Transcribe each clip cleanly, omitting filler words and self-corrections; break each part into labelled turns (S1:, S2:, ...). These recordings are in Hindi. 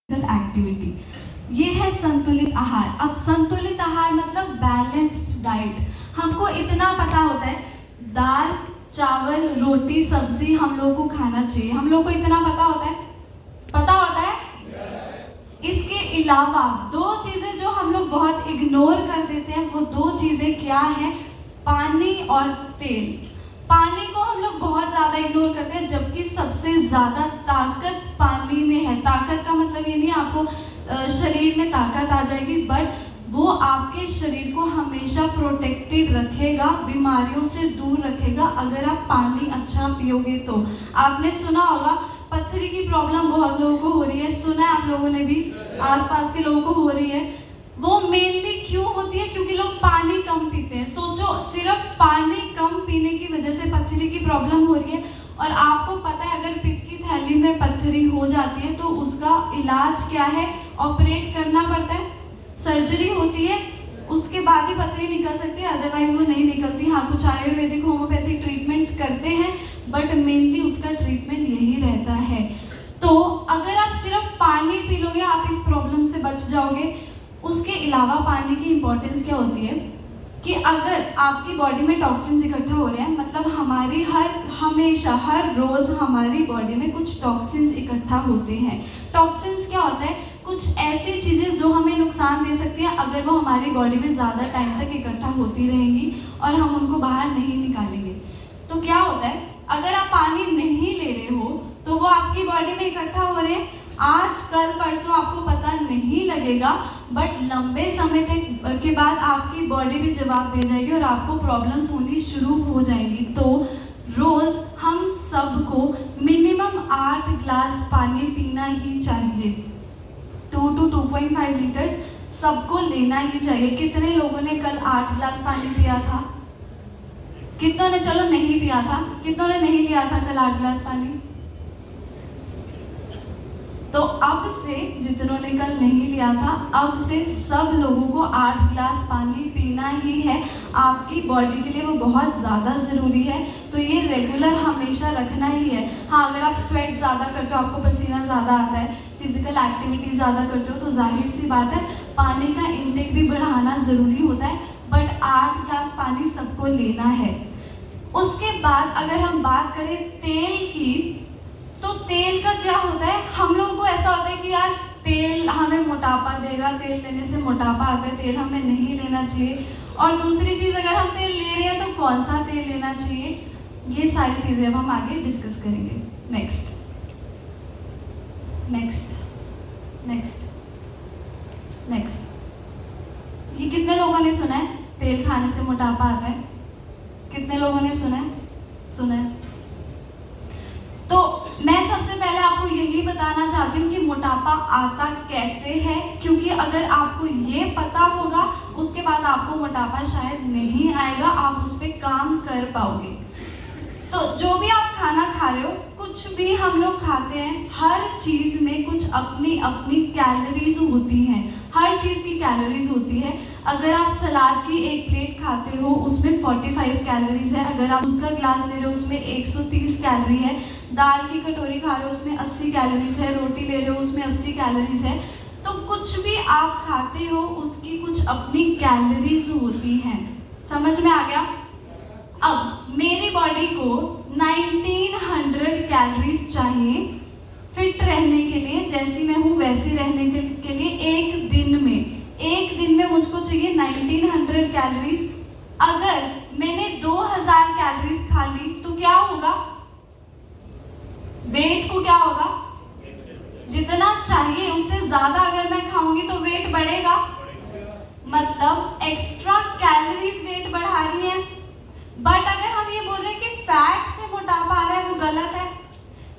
S1: एक्टिविटी, ये है संतुलित आहार। अब संतुलित आहार मतलब बैलेंस्ड डाइट। हमको इतना पता होता है दाल चावल रोटी सब्जी हम लोग को खाना चाहिए, हम लोग को इतना पता होता है। इसके अलावा दो चीजें जो हम लोग बहुत इग्नोर कर देते हैं, वो दो चीजें क्या है? पानी और तेल। पानी को हम लोग बहुत ज्यादा इग्नोर करते हैं, जबकि सबसे ज्यादा ताकत पानी में है। ताकत का मतलब ये नहीं आपको शरीर में ताकत आ जाएगी, बट वो आपके शरीर को हमेशा प्रोटेक्टेड रखेगा, बीमारियों से दूर रखेगा अगर आप पानी अच्छा पियोगे तो। आपने सुना होगा पथरी की प्रॉब्लम बहुत लोगों को हो रही है, सुना है आप लोगों ने भी, आसपास के लोगों को हो रही है। वो मेनली क्यों होती है? क्योंकि लोग पानी कम पीते हैं। सोचो, सिर्फ पानी कम पीने की वजह से पथरी की प्रॉब्लम हो रही है। और आपको पता है अगर पित्त की थैली में पथरी हो जाती है तो उसका इलाज क्या है? ऑपरेट करना पड़ता है, सर्जरी होती है, उसके बाद ही पथरी निकल सकती है, अदरवाइज वो नहीं निकलती। हाँ, कुछ आयुर्वेदिक होम्योपैथिक ट्रीटमेंट्स करते हैं, बट मेनली उसका ट्रीटमेंट यही रहता है। तो अगर आप सिर्फ पानी पी लोगे आप इस प्रॉब्लम से बच जाओगे। उसके अलावा पानी की इंपॉर्टेंस क्या होती है कि अगर आपकी बॉडी में टॉक्सिन्स इकट्ठा हो रहे हैं, मतलब हमारी हर रोज हमारी बॉडी में कुछ टॉक्सिन्स इकट्ठा होते हैं। टॉक्सिन्स क्या होता है? कुछ ऐसी चीजें जो हमें नुकसान दे सकती हैं अगर वो हमारी बॉडी में ज्यादा टाइम तक इकट्ठा होती रहेंगी और हम उनको बाहर नहीं निकालेंगे। तो क्या होता है, अगर आप पानी नहीं ले रहे हो तो वो आपकी बॉडी में इकट्ठा हो रहे हैं, आज कल परसों आपको पता नहीं लगेगा, बट लंबे समय तक के बाद आपकी बॉडी भी जवाब दे जाएगी और आपको प्रॉब्लम्स होनी शुरू हो जाएंगी। तो रोज हम सबको मिनिमम 8 ग्लास पानी पीना ही चाहिए। 2 to 2.5 लीटर्स सबको लेना ही चाहिए। कितने लोगों ने कल 8 ग्लास पानी पिया था? कितनों ने चलो नहीं पिया था? कितनों ने नहीं लिया था कल 8 ग्लास पानी? तो अब से जितनों ने कल नहीं लिया था, अब से सब लोगों को 8 ग्लास पानी पीना ही है। आपकी बॉडी के लिए वो बहुत ज़्यादा ज़रूरी है, तो ये रेगुलर हमेशा रखना ही है। हाँ, अगर आप स्वेट ज़्यादा करते हो, आपको पसीना ज़्यादा आता है, फिजिकल एक्टिविटी ज़्यादा करते हो, तो जाहिर सी बात है पानी का इंटेक भी बढ़ाना ज़रूरी होता है, बट 8 ग्लास पानी सबको लेना है। उसके बाद अगर हम बात करें तेल की, तो तेल का क्या होता है? हम लोगों को ऐसा होता है कि यार तेल हमें मोटापा देगा, तेल लेने से मोटापा आता है, तेल हमें नहीं लेना चाहिए। और दूसरी चीज़, अगर हम तेल ले रहे हैं तो कौन सा तेल लेना चाहिए? ये सारी चीज़ें अब हम आगे डिस्कस करेंगे। नेक्स्ट ये कितने लोगों ने सुना है तेल खाने से मोटापा आता है? कितने लोगों ने सुना है? तो मैं सबसे पहले आपको यही बताना चाहती हूँ कि मोटापा आता कैसे है, क्योंकि अगर आपको ये पता होगा उसके बाद आपको मोटापा शायद नहीं आएगा, आप उस पर काम कर पाओगे। तो जो भी आप खाना खा रहे हो, कुछ भी हम लोग खाते हैं, हर चीज़ में कुछ अपनी अपनी कैलोरीज होती हैं, हर चीज़ की कैलोरीज होती है। अगर आप सलाद की एक प्लेट खाते हो उसमें 45 कैलोरीज है, अगर आप दूध का ग्लास ले रहे हो उसमें 130 कैलोरी है, दाल की कटोरी खा रहे हो उसमें 80 कैलोरीज है, रोटी ले रहे हो उसमें 80 कैलोरीज है। तो कुछ भी आप खाते हो उसकी कुछ अपनी कैलोरीज होती हैं। समझ में आ गया? अब मेरी बॉडी को 1900 कैलोरीज चाहिए फिट रहने के लिए, जैसी मैं हूँ वैसी रहने के लिए। एक दिन में मुझको चाहिए 1900 कैलोरीज। अगर मैंने 2000 कैलोरीज खा ली तो क्या होगा? वेट को क्या होगा? जितना चाहिए उससे ज्यादा अगर मैं खाऊंगी तो वेट बढ़ेगा, मतलब एक्स्ट्रा कैलोरीज वेट बढ़ा रही है। बट अगर हम ये बोल रहे हैं कि फैट से मोटापा आ रहा है, वो गलत है,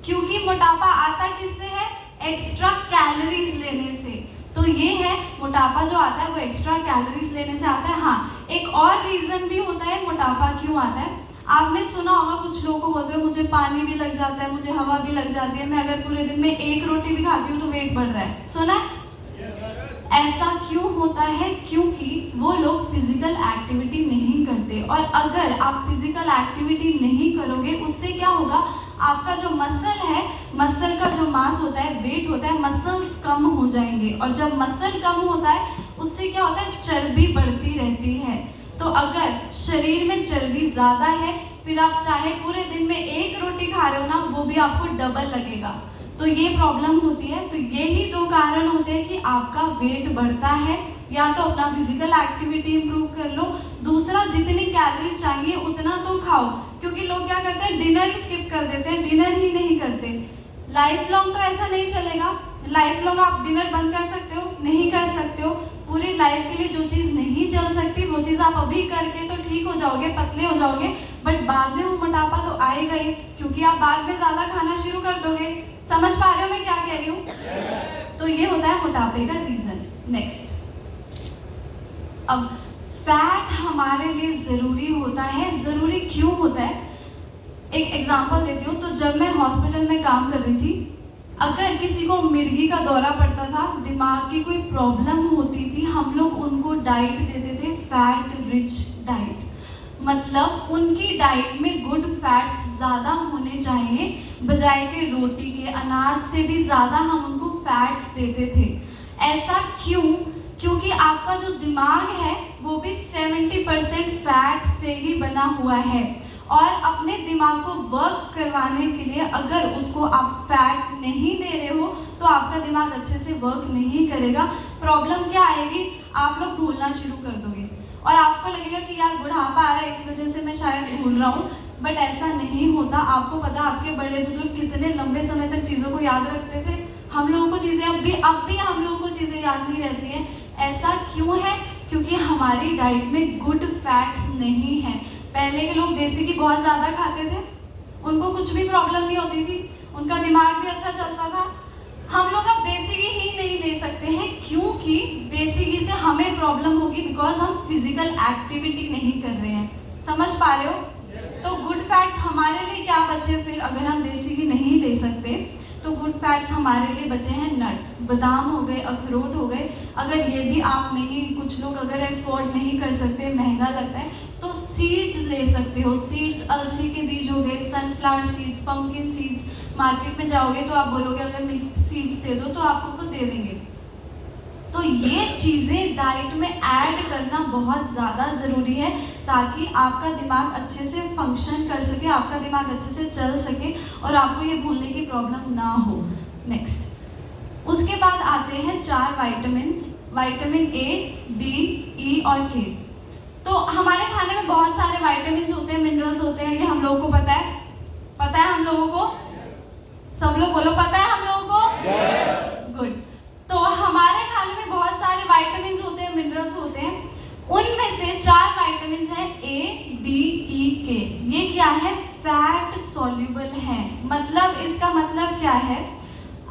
S1: क्योंकि मोटापा आता किससे है? एक्स्ट्रा कैलोरीज लेने से। तो ये है मोटापा जो आता है वो एक्स्ट्रा कैलोरीज लेने से आता है। हाँ, एक और रीजन भी होता है मोटापा क्यों आता है। आपने सुना होगा कुछ लोगों को बोलते हैं मुझे पानी भी लग जाता है, मुझे हवा भी लग जाती है, मैं अगर पूरे दिन में 1 रोटी भी खाती हूँ तो वेट बढ़ रहा है। सुना है? ऐसा क्यों होता है? क्योंकि वो लोग फिजिकल एक्टिविटी नहीं करते, और अगर आप फिजिकल एक्टिविटी नहीं करोगे उससे क्या होगा? आपका जो मसल है, मसल का जो मास होता है, वेट होता है, मसल्स कम हो जाएंगे। और जब मसल कम होता है उससे क्या होता है, चर्बी बढ़ती रहती है। तो अगर शरीर में चर्बी ज़्यादा है, फिर आप चाहे पूरे दिन में एक रोटी खा रहे हो ना, वो भी आपको डबल लगेगा। तो ये प्रॉब्लम होती है। तो यही दो कारण होते हैं कि आपका वेट बढ़ता है। या तो अपना फिजिकल एक्टिविटी इंप्रूव कर लो, दूसरा जितनी कैलोरीज चाहिए उतना तो खाओ। क्योंकि लोग क्या करते हैं, डिनर ही स्किप कर देते हैं, डिनर ही नहीं करते। लाइफ लॉन्ग तो ऐसा नहीं चलेगा। लाइफ लॉन्ग आप डिनर बंद कर सकते हो? नहीं कर सकते हो। पूरी लाइफ के लिए जो चीज़ नहीं चल सकती वो चीज़ आप अभी करके तो ठीक हो जाओगे, पतले हो जाओगे, बट बाद में वो मोटापा तो आएगा ही, क्योंकि आप बाद में ज़्यादा खाना शुरू कर दोगे। समझ पा रहे हो मैं क्या कह रही हूँ? तो ये होता है मोटापे का रीज़न। नेक्स्ट, अब फैट हमारे लिए ज़रूरी होता है। ज़रूरी क्यों होता है? एक एग्जांपल देती हूँ। तो जब मैं हॉस्पिटल में काम कर रही थी, अगर किसी को मिर्गी का दौरा पड़ता था, दिमाग की कोई प्रॉब्लम होती थी, हम लोग उनको डाइट देते थे फैट रिच डाइट। मतलब उनकी डाइट में गुड फैट्स ज़्यादा होने चाहिए, बजाय के रोटी के, अनाज से भी ज़्यादा हम उनको फैट्स देते थे। ऐसा क्यों? क्योंकि आपका जो दिमाग है वो भी 70% फैट से ही बना हुआ है। और अपने दिमाग को वर्क करवाने के लिए अगर उसको आप फैट नहीं दे रहे हो तो आपका दिमाग अच्छे से वर्क नहीं करेगा। प्रॉब्लम क्या आएगी? आप लोग भूलना शुरू कर दोगे और आपको लगेगा कि यार बुढ़ापा आ रहा है, इस वजह से मैं शायद भूल रहा हूँ। बट ऐसा नहीं होता। आपको पता आपके बड़े बुजुर्ग कितने लंबे समय तक चीज़ों को याद रखते थे। हम लोगों को चीज़ें अब भी हम लोगों को चीज़ें याद नहीं रहती हैं। ऐसा क्यों है? क्योंकि हमारी डाइट में गुड फैट्स नहीं है। पहले के लोग देसी घी बहुत ज़्यादा खाते थे, उनको कुछ भी प्रॉब्लम नहीं होती थी, उनका दिमाग भी अच्छा चलता था। हम लोग अब देसी घी ही नहीं ले सकते हैं, क्योंकि देसी घी से हमें प्रॉब्लम होगी, बिकॉज हम फिजिकल एक्टिविटी नहीं कर रहे हैं। समझ पा रहे हो? तो गुड फैट्स हमारे लिए क्या बचे फिर? अगर हम देसी घी नहीं ले सकते तो गुड फैट्स हमारे लिए बचे हैं नट्स, बादाम हो गए, अखरोट हो गए। अगर ये भी आप नहीं, कुछ लोग अगर अफोर्ड नहीं कर सकते, महंगा लगता है, तो सीड्स ले सकते हो। सीड्स, अलसी के बीज हो गए, sunflower seeds, pumpkin seeds. Market में जाओगे तो आप बोलोगे अगर मिक्स्ड सीड्स दे दो, तो आपको वो दे देंगे। तो ये चीज़ें डाइट में ऐड करना बहुत ज़्यादा ज़रूरी है, ताकि आपका दिमाग अच्छे से फंक्शन कर सके, आपका दिमाग अच्छे से चल सके और आपको ये भूलने की प्रॉब्लम ना हो। नेक्स्ट, उसके बाद आते हैं 4 वाइटामिन्स, विटामिन ए, डी, ई और के। तो हमारे खाने में बहुत सारे वाइटामिन्स होते हैं, मिनरल्स होते हैं, ये हम लोगों को पता है। पता है हम लोगों को? सब लोग बोलो, पता है हम लोगों को? गुड। तो हमारे खाने में बहुत सारे वाइटामिन्स होते हैं, मिनरल्स होते हैं। उनमें से 4 वाइटामिन्स हैं, ए, डी, ई, के। ये क्या है? फैट सॉल्युबल है। मतलब इसका मतलब क्या है?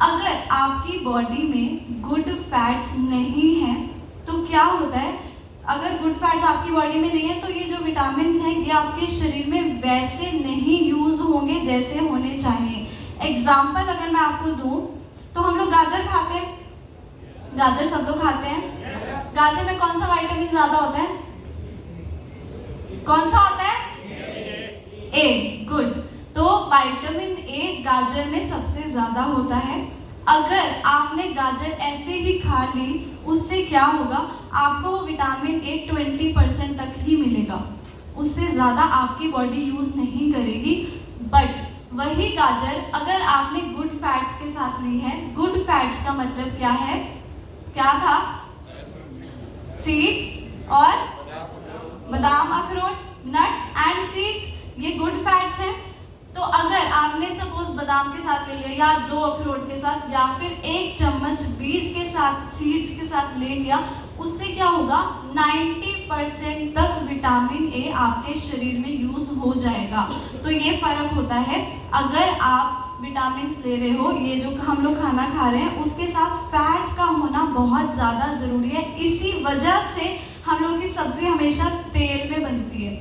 S1: अगर आपकी बॉडी में गुड फैट्स नहीं है तो क्या होता है? अगर गुड फैट्स आपकी बॉडी में नहीं है तो ये जो विटामिन हैं ये आपके शरीर में वैसे नहीं यूज होंगे जैसे होने चाहिए। एग्जाम्पल अगर मैं आपको दूं तो हम लोग गाजर खाते हैं, गाजर सब लोग खाते हैं। गाजर में कौन सा विटामिन ज्यादा होता है? कौन सा होता है? ए। गुड। तो विटामिन ए गाजर में सबसे ज्यादा होता है। अगर आपने गाजर ऐसे ही खा ली, उससे क्या होगा? आपको विटामिन ए 20% तक ही मिलेगा, उससे ज़्यादा आपकी बॉडी यूज़ नहीं करेगी। बट वही गाजर अगर आपने गुड फैट्स के साथ ली है, गुड फैट्स का मतलब क्या है? क्या था? सीड्स और बादाम, अखरोट, नट्स एंड सीड्स, ये गुड फैट्स हैं। तो अगर आपने सपोज बादाम के साथ ले लिया, या 2 अखरोट के साथ, या फिर 1 चम्मच बीज के साथ, सीड्स के साथ ले लिया, उससे क्या होगा? 90% तक विटामिन ए आपके शरीर में यूज हो जाएगा। तो ये फर्क होता है। अगर आप विटामिन ले रहे हो, ये जो हम लोग खाना खा रहे हैं, उसके साथ फैट का होना बहुत ज़्यादा ज़रूरी है। इसी वजह से हम लोग की सब्जी हमेशा तेल में बनती है,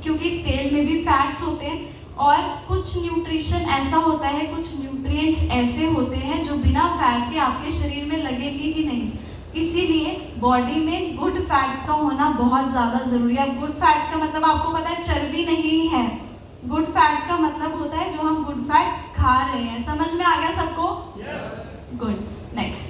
S1: क्योंकि तेल में भी फैट्स होते हैं। और कुछ न्यूट्रिशन ऐसा होता है, कुछ न्यूट्रिएंट्स ऐसे होते हैं जो बिना फैट के आपके शरीर में लगेगी ही नहीं। इसीलिए बॉडी में गुड फैट्स का होना बहुत ज़्यादा ज़रूरी है। गुड फैट्स का मतलब आपको पता है चर्बी नहीं है, गुड फैट्स का मतलब होता है जो हम गुड फैट्स खा रहे हैं। समझ में आ गया सबको? गुड। नेक्स्ट,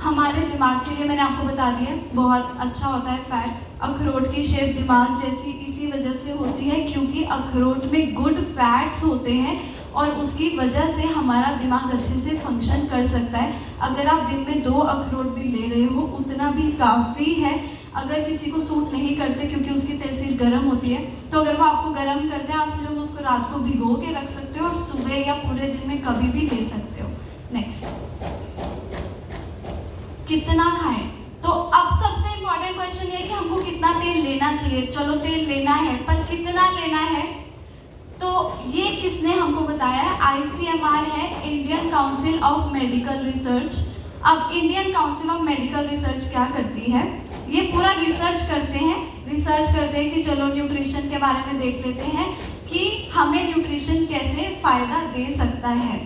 S1: हमारे दिमाग के लिए मैंने आपको बता दिया बहुत अच्छा होता है फैट। अखरोट की शेप दिमाग जैसी इसी वजह से होती है क्योंकि अखरोट में गुड फैट्स होते हैं और उसकी वजह से हमारा दिमाग अच्छे से फंक्शन कर सकता है। अगर आप दिन में 2 अखरोट भी ले रहे हो उतना भी काफ़ी है। अगर किसी को सूट नहीं करते क्योंकि उसकी तहसील गर्म होती है, तो अगर वो आपको गर्म करते हैं आप सिर्फ उसको रात को भिगो के रख सकते हो और सुबह या पूरे दिन में कभी भी ले सकते हो। नेक्स्ट, कितना खाएं? तो अब सबसे इम्पोर्टेंट क्वेश्चन ये है कि हमको कितना तेल लेना चाहिए। चलो तेल लेना है, पर कितना लेना है? तो ये किसने हमको बताया है? ICMR है, Indian council of medical research. अब Indian council of medical research क्या करती है? ये पूरा रिसर्च करते हैं कि चलो न्यूट्रिशन के बारे में देख लेते हैं कि हमें न्यूट्रिशन कैसे फ़ायदा दे सकता है।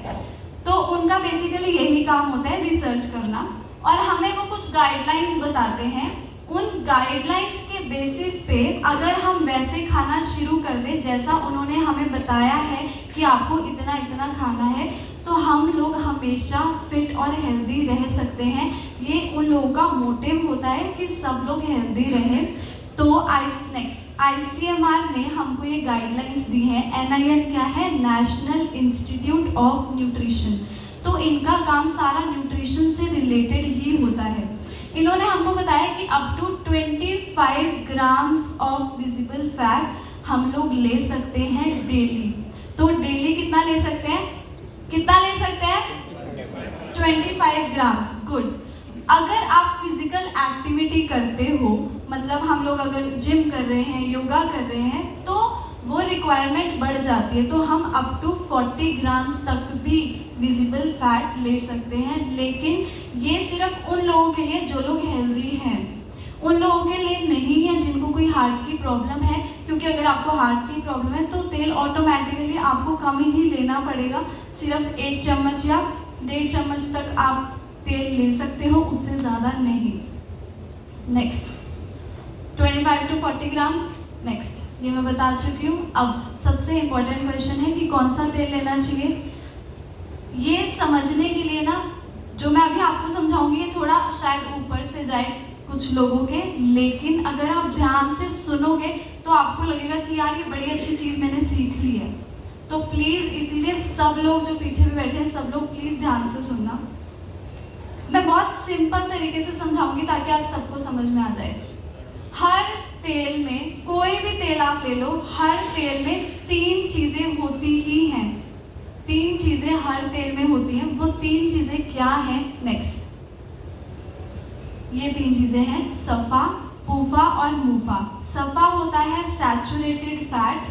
S1: तो उनका बेसिकली यही काम होता है, रिसर्च करना, और हमें वो कुछ गाइडलाइंस बताते हैं। उन गाइडलाइंस के बेसिस पे अगर हम वैसे खाना शुरू कर दें जैसा उन्होंने हमें बताया है कि आपको इतना इतना खाना है, तो हम लोग हमेशा फिट और हेल्दी रह सकते हैं। ये उन लोगों का मोटिव होता है कि सब लोग हेल्दी रहें। तो ICMR ने हमको ये गाइडलाइंस दी है। NIN क्या है? National institute of nutrition. तो इनका काम सारा न्यूट्रिशन से रिलेटेड ही होता है। इन्होंने हमको बताया कि up to 25 grams of visible fat हम लोग ले सकते हैं डेली। तो डेली कितना ले सकते हैं? कितना ले सकते हैं? 25 ग्राम्स। गुड। अगर आप फिजिकल एक्टिविटी करते हो, मतलब हम लोग अगर जिम कर रहे हैं, योगा कर रहे हैं, तो वो रिक्वायरमेंट बढ़ जाती है। तो हम अप टू 40 ग्राम्स तक भी विजिबल फैट ले सकते हैं। लेकिन ये सिर्फ उन लोगों के लिए जो लोग हेल्दी हैं, उन लोगों के लिए नहीं है जिनको कोई हार्ट की प्रॉब्लम है। क्योंकि अगर आपको हार्ट की प्रॉब्लम है तो तेल ऑटोमेटिकली आपको कम ही लेना पड़ेगा। सिर्फ 1 चम्मच या 1.5 चम्मच तक आप तेल ले सकते हो, उससे ज़्यादा नहीं। Next, 25 to 40 grams. नेक्स्ट, ये मैं बता चुकी हूँ। अब सबसे इम्पोर्टेंट क्वेश्चन है कि कौन सा तेल लेना चाहिए। ये समझने के लिए ना, जो मैं अभी आपको समझाऊंगी ये थोड़ा शायद ऊपर से जाए कुछ लोगों के, लेकिन अगर आप ध्यान से सुनोगे तो आपको लगेगा कि यार ये बड़ी अच्छी चीज़ मैंने सीख ली है। तो प्लीज़, इसीलिए सब लोग जो पीछे भी बैठे हैं, सब लोग प्लीज़ ध्यान से सुनना। मैं बहुत सिंपल तरीके से समझाऊंगी ताकि आप सबको समझ में आ जाए। हर तेल में, कोई भी तेल आप ले लो, हर तेल में 3 चीज़ें होती ही हैं। 3 चीज़ें हर तेल में होती हैं। वो 3 चीज़ें क्या हैं? नेक्स्ट, ये 3 चीज़ें हैं सफ़ा, पूफा और मूफा। सफ़ा होता है सैचुरेटेड फैट,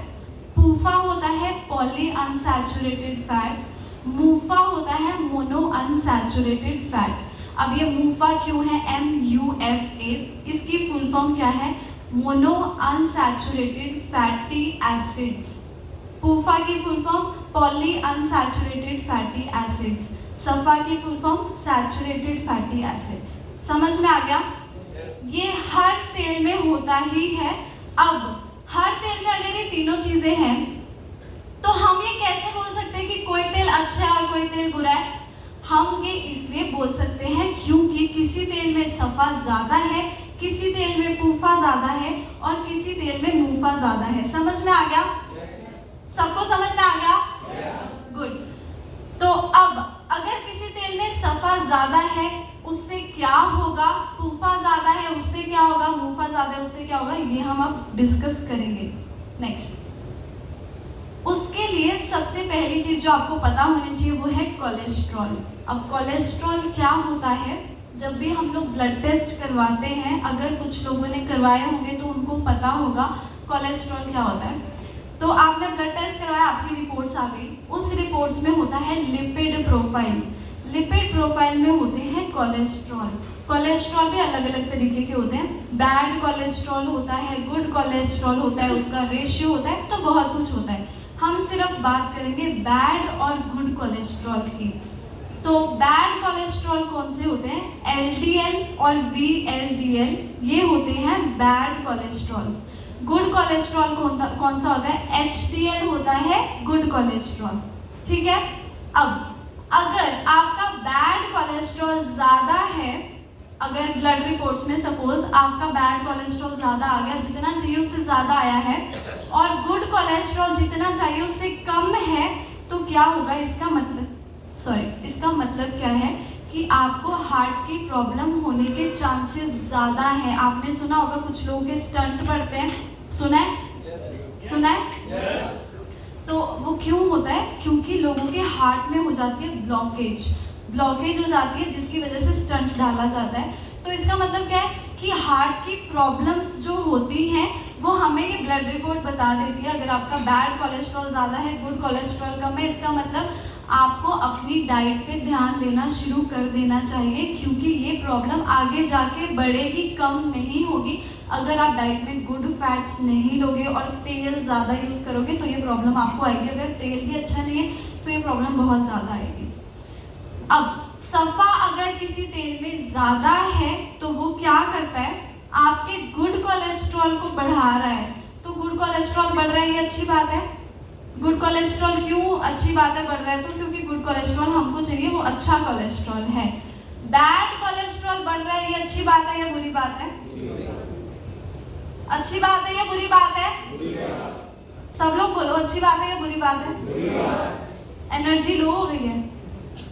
S1: पूफा होता है पॉली अनसैचुरेटेड फैट, मूफा होता है मोनो अनसैचुरेटेड फैट। अब ये मूफा क्यों है? MUFA। इसकी फुल फॉर्म क्या है? Mono unsaturated fatty acids. PUFA की full form poly unsaturated fatty acids. SAFA की full form saturated fatty acids. समझ में आ गया? ये हर तेल में होता ही है। अब हर तेल में अगर ये तीनों चीज़ें हैं तो हम ये कैसे बोल सकते हैं कि कोई तेल अच्छा है और कोई तेल बुरा है? हम ये इसलिए बोल सकते हैं क्योंकि किसी तेल में सफ़ा ज़्यादा है, किसी तेल में पूफा ज़्यादा है और किसी तेल में मूफा ज़्यादा है। समझ में आ गया? सबको समझ में आ गया? गुड। तो अब अगर किसी तेल में सफ़ा ज़्यादा है उससे क्या होगा, पूफा ज़्यादा है उससे क्या होगा, मूफा ज़्यादा है उससे क्या होगा, ये हम अब डिस्कस करेंगे। नेक्स्ट, उसके लिए सबसे पहली चीज़ जो आपको पता होनी चाहिए वो है कोलेस्ट्रॉल। अब कोलेस्ट्रॉल क्या होता है? जब भी हम लोग ब्लड टेस्ट करवाते हैं, अगर कुछ लोगों ने करवाए होंगे तो उनको पता होगा कोलेस्ट्रॉल क्या होता है। तो आपने ब्लड टेस्ट करवाया, आपकी रिपोर्ट्स आ गई, उस रिपोर्ट्स में होता है लिपिड प्रोफाइल। लिपिड प्रोफाइल में होते हैं कोलेस्ट्रॉल। कोलेस्ट्रॉल भी अलग अलग तरीके के होते हैं। बैड कोलेस्ट्रॉल होता है, गुड कोलेस्ट्रॉल होता है, उसका रेशियो होता है, तो बहुत कुछ होता है। हम सिर्फ बात करेंगे बैड और गुड कोलेस्ट्रॉल की। तो बैड कोलेस्ट्रॉल कौन से होते हैं? LDL और VLDL, ये होते हैं बैड कोलेस्ट्रॉल्स। गुड कोलेस्ट्रॉल कौन सा होता है? HDL होता है गुड कोलेस्ट्रॉल, ठीक है। अब अगर आपका बैड कोलेस्ट्रॉल ज़्यादा है, अगर ब्लड रिपोर्ट्स में सपोज आपका बैड कोलेस्ट्रॉल ज़्यादा आ गया, जितना चाहिए उससे ज़्यादा आया है, और गुड कोलेस्ट्रॉल जितना चाहिए उससे कम है, तो क्या होगा? इसका मतलब क्या है कि आपको हार्ट की प्रॉब्लम होने के चांसेस ज़्यादा हैं। आपने सुना होगा कुछ लोगों के स्टंट पड़ते हैं, सुना है? तो वो क्यों होता है? क्योंकि लोगों के हार्ट में हो जाती है ब्लॉकेज हो जाती है, जिसकी वजह से स्टंट डाला जाता है। तो इसका मतलब क्या है कि हार्ट की प्रॉब्लम्स जो होती हैं वो हमें ये ब्लड रिपोर्ट बता देती है। अगर आपका बैड कोलेस्ट्रॉल ज़्यादा है, गुड कोलेस्ट्रॉल कम है, इसका मतलब आपको अपनी डाइट पे ध्यान देना शुरू कर देना चाहिए, क्योंकि ये प्रॉब्लम आगे जाके बढ़ेगी, कम नहीं होगी। अगर आप डाइट में गुड फैट्स नहीं लोगे और तेल ज़्यादा यूज़ करोगे तो ये प्रॉब्लम आपको आएगी। अगर तेल भी अच्छा नहीं है तो ये प्रॉब्लम बहुत ज़्यादा आएगी। अब सफ़ा अगर किसी तेल में ज़्यादा है तो वो क्या करता है? आपके गुड कोलेस्ट्रॉल को बढ़ा रहा है। तो गुड कोलेस्ट्रॉल बढ़ रहा है, ये अच्छी बात है। गुड कोलेस्ट्रॉल क्यों अच्छी बात है बढ़ रहा है? तो क्योंकि गुड कोलेस्ट्रॉल हमको चाहिए वो अच्छा कोलेस्ट्रॉल है। बैड कोलेस्ट्रॉल बढ़ रहा है, ये अच्छी बात है या बुरी बात है? अच्छी बात है या बुरी बात है? सब लोग बोलो, अच्छी बात है या बुरी बात है? एनर्जी लो हो गई है।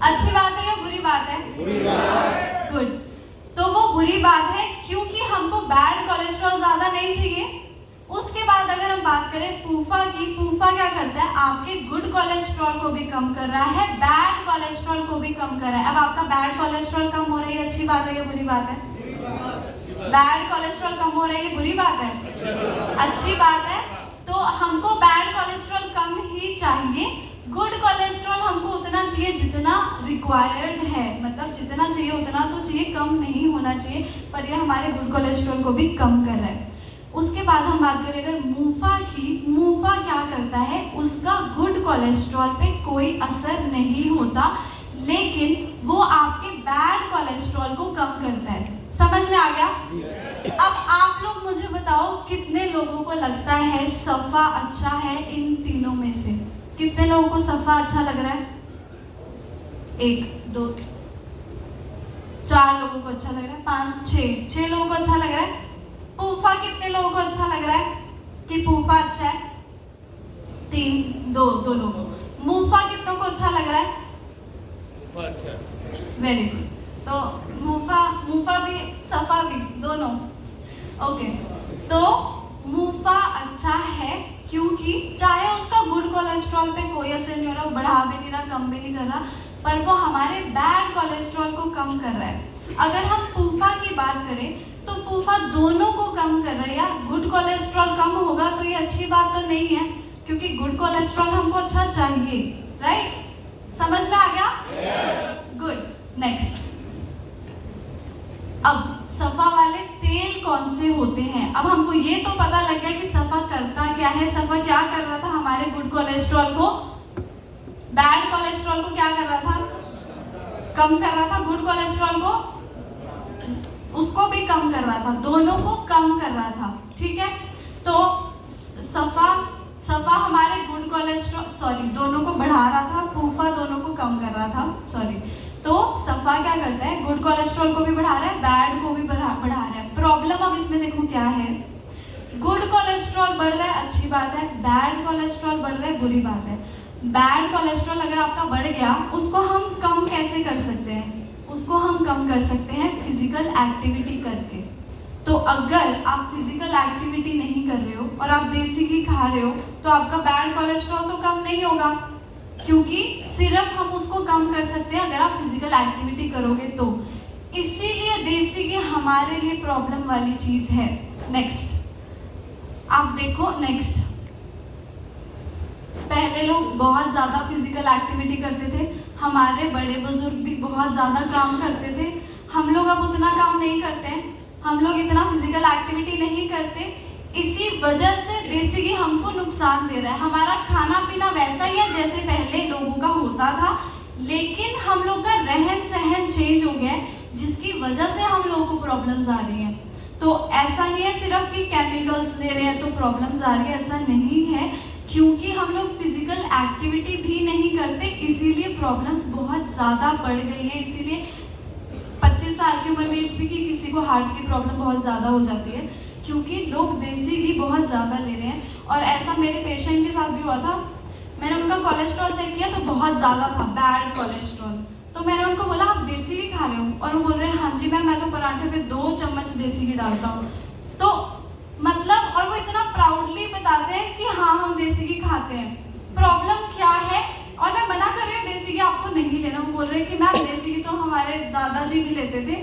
S1: अच्छी बात है या बुरी बात है? गुड। तो वो बुरी बात है क्योंकि हमको बैड कोलेस्ट्रॉल ज़्यादा नहीं चाहिए। उसके बाद अगर हम बात करें पूफा की, पूफा क्या करता है? आपके गुड कोलेस्ट्रॉल को भी कम कर रहा है, बैड कोलेस्ट्रॉल को भी कम कर रहा है। अब आपका बैड कोलेस्ट्रॉल कम हो रहा है, ये अच्छी बात है या बुरी बात है? बैड कोलेस्ट्रॉल कम हो रहा है, ये बुरी बात है? अच्छी बात है। तो हमको बैड कोलेस्ट्रॉल कम ही चाहिए, गुड कोलेस्ट्रॉल हमको उतना चाहिए जितना रिक्वायर्ड है, मतलब जितना चाहिए उतना तो चाहिए, कम नहीं होना चाहिए। पर यह हमारे गुड कोलेस्ट्रॉल को भी कम कर रहा है। उसके बाद हम बात करें अगर मूफा की, मूफा क्या करता है? उसका गुड कोलेस्ट्रॉल पे कोई असर नहीं होता, लेकिन वो आपके बैड कोलेस्ट्रॉल को कम करता है। समझ में आ गया? अब आप लोग मुझे बताओ कितने लोगों को लगता है सफ़ा अच्छा है? इन तीनों में से कितने लोगों को सफ़ा अच्छा लग रहा है? 1 2 4 लोगों को अच्छा लग रहा है, 5 6 लोगों को अच्छा लग रहा है। पूफा कितने लोगों को अच्छा लग रहा है कि पूफा अच्छा है? 3 2 लोगों। मूफा कितनों को अच्छा लग रहा है? Very good. तो मूफा भी सफ़ा भी दोनों ओके। तो मूफा अच्छा है क्योंकि चाहे उसका गुड कोलेस्ट्रॉल पे कोई असर नहीं हो रहा, बढ़ा भी नहीं रहा, कम भी नहीं कर रहा, पर वो हमारे बैड कोलेस्ट्रॉल को कम कर रहा है। अगर हम पूफा की बात करें तो पूफा दोनों को कम कर रहा है। यार गुड कोलेस्ट्रॉल कम होगा तो ये अच्छी बात तो नहीं है, क्योंकि गुड कोलेस्ट्रॉल हमको अच्छा चाहिए, राइट? समझ में आ गया? गुड। नेक्स्ट, अब सफ़ा वाले तेल कौन से होते हैं? अब हमको ये तो पता लग गया कि सफ़ा करता क्या है। सफ़ा क्या कर रहा था? हमारे गुड कोलेस्ट्रॉल को, बैड कोलेस्ट्रॉल को क्या कर रहा था? कम कर रहा था। गुड कोलेस्ट्रॉल को उसको भी कम कर रहा था, दोनों को कम कर रहा था, ठीक है? तो सफ़ा हमारे गुड कोलेस्ट्रॉल दोनों को बढ़ा रहा था, पूफा दोनों को कम कर रहा था, तो सफ़ा क्या करता है? गुड कोलेस्ट्रॉल को भी बढ़ा रहा है, बैड को भी बढ़ा रहा है। प्रॉब्लम अब इसमें देखो क्या है, गुड कोलेस्ट्रॉल बढ़ रहा है, अच्छी बात है, बैड कोलेस्ट्रॉल बढ़ रहा है, बुरी बात है। बैड कोलेस्ट्रॉल अगर आपका बढ़ गया, उसको हम कम कैसे कर सकते हैं? उसको हम कम कर सकते हैं फिजिकल एक्टिविटी करके। तो अगर आप फिजिकल एक्टिविटी नहीं कर रहे हो और आप देसी घी खा रहे हो तो आपका बैड कोलेस्ट्रॉल तो कम नहीं होगा, क्योंकि सिर्फ हम उसको कम कर सकते हैं अगर आप फिजिकल एक्टिविटी करोगे तो। इसीलिए देसी घी हमारे लिए प्रॉब्लम वाली चीज है। नेक्स्ट आप देखो, नेक्स्ट पहले लोग बहुत ज़्यादा फिजिकल एक्टिविटी करते थे, हमारे बड़े बुजुर्ग भी बहुत ज़्यादा काम करते थे। हम लोग अब उतना काम नहीं करते हैं, हम लोग इतना फिजिकल एक्टिविटी नहीं करते। इसी वजह से देसी घी हमको नुकसान दे रहा है। हमारा खाना पीना वैसा ही है जैसे पहले लोगों का होता था, लेकिन हम लोग का रहन सहन चेंज हो गया है, जिसकी वजह से हम लोगों को प्रॉब्लम्स आ रही हैं। तो ऐसा नहीं है सिर्फ कि केमिकल्स ले रहे हैं तो प्रॉब्लम्स आ रही है, ऐसा नहीं है, क्योंकि हम लोग फिजिकल एक्टिविटी भी नहीं करते इसीलिए प्रॉब्लम्स बहुत ज़्यादा बढ़ गई है। इसीलिए 25 साल की उम्र में भी किसी को हार्ट की प्रॉब्लम बहुत ज़्यादा हो जाती है, क्योंकि लोग देसी घी बहुत ज़्यादा ले रहे हैं। और ऐसा मेरे पेशेंट के साथ भी हुआ था, मैंने उनका कोलेस्ट्रॉल चेक किया तो बहुत ज़्यादा था, बैड कोलेस्ट्रॉल। तो मैंने उनको बोला आप देसी घी खा रहे हो, और वो बोल रहे हैं हाँ जी मैम, मैं तो पराठे पे 2 चम्मच देसी घी डालता हूँ। तो मतलब, और वो इतना प्राउडली बताते हैं कि हाँ हम देसी घी खाते हैं। प्रॉब्लम क्या है? और मैं मना कर रही हूँ देसी घी आपको नहीं लेना, वो बोल रहे हैं कि मैम देसी घी तो हमारे दादाजी भी लेते थे।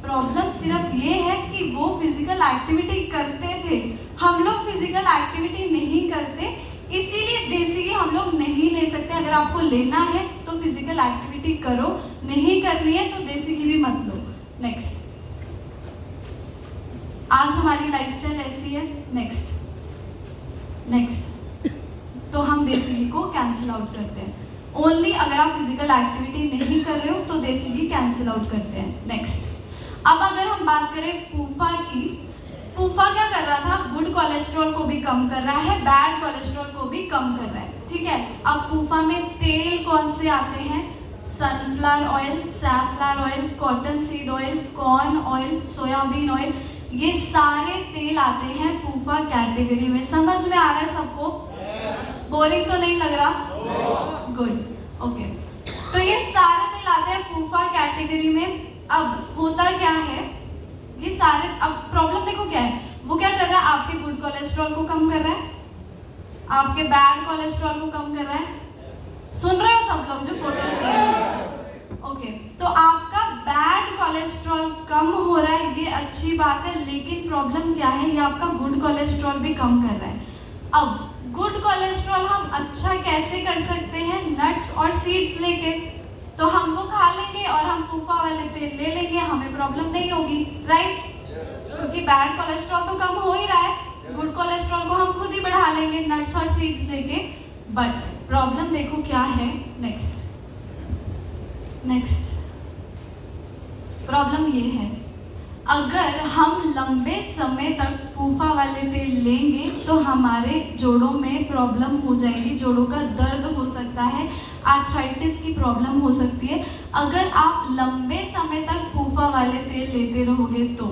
S1: प्रॉब्लम सिर्फ ये है कि वो फिजिकल एक्टिविटी करते थे, हम लोग फिजिकल एक्टिविटी नहीं करते, इसीलिए देसी घी हम लोग नहीं ले सकते। अगर आपको लेना है तो फिजिकल एक्टिविटी करो, नहीं करनी है तो देसी घी भी मत लो। नेक्स्ट, आज हमारी लाइफस्टाइल ऐसी है। नेक्स्ट, तो हम देसी घी को कैंसिल आउट करते हैं। ओनली अगर आप फिजिकल एक्टिविटी नहीं कर रहे हो तो देसी घी कैंसिल आउट करते हैं। नेक्स्ट, अब अगर हम बात करें पूफा की, पूफा क्या कर रहा था? गुड कोलेस्ट्रॉल को भी कम कर रहा है, बैड कोलेस्ट्रॉल को भी कम कर रहा है, ठीक है। अब पूफा में तेल कौन से आते हैं? Sunflower oil, safflower oil, cotton seed oil, corn oil, soybean oil, ये सारे तेल आते हैं पूफा कैटेगरी में। समझ में आ रहा है सबको? बोरिंग तो नहीं लग रहा? Good, okay. तो ये सारे तेल आते हैं पूफा कैटेगरी में। अब होता क्या है, ये सारे, अब प्रॉब्लम देखो क्या है, वो क्या कर रहा है? आपके गुड कोलेस्ट्रॉल को कम कर रहा है, आपके बैड कोलेस्ट्रॉल को कम कर रहा है। सुन रहे हो सब लोग जो फोटोज देख रहे हैं? ओके, तो आपका बैड कोलेस्ट्रॉल कम हो रहा है, ये अच्छी बात है, लेकिन प्रॉब्लम क्या है, ये आपका गुड कोलेस्ट्रॉल भी कम कर रहा है। अब गुड कोलेस्ट्रॉल हम अच्छा कैसे कर सकते हैं? नट्स और सीड्स लेके, तो हम वो खा लेंगे और हम पूफा वाले तेल ले लेंगे, हमें प्रॉब्लम नहीं होगी, राइट? क्योंकि बैड कोलेस्ट्रॉल तो कम हो ही रहा है, गुड कोलेस्ट्रॉल को हम खुद ही बढ़ा लेंगे नट्स और सीड्स लेके। बट प्रॉब्लम देखो क्या है। नेक्स्ट प्रॉब्लम ये है, अगर हम लंबे समय तक पूफा वाले तेल लेंगे तो हमारे जोड़ों में प्रॉब्लम हो जाएगी, जोड़ों का दर्द हो सकता है, आर्थराइटिस की प्रॉब्लम हो सकती है अगर आप लंबे समय तक पूफा वाले तेल लेते रहोगे तो।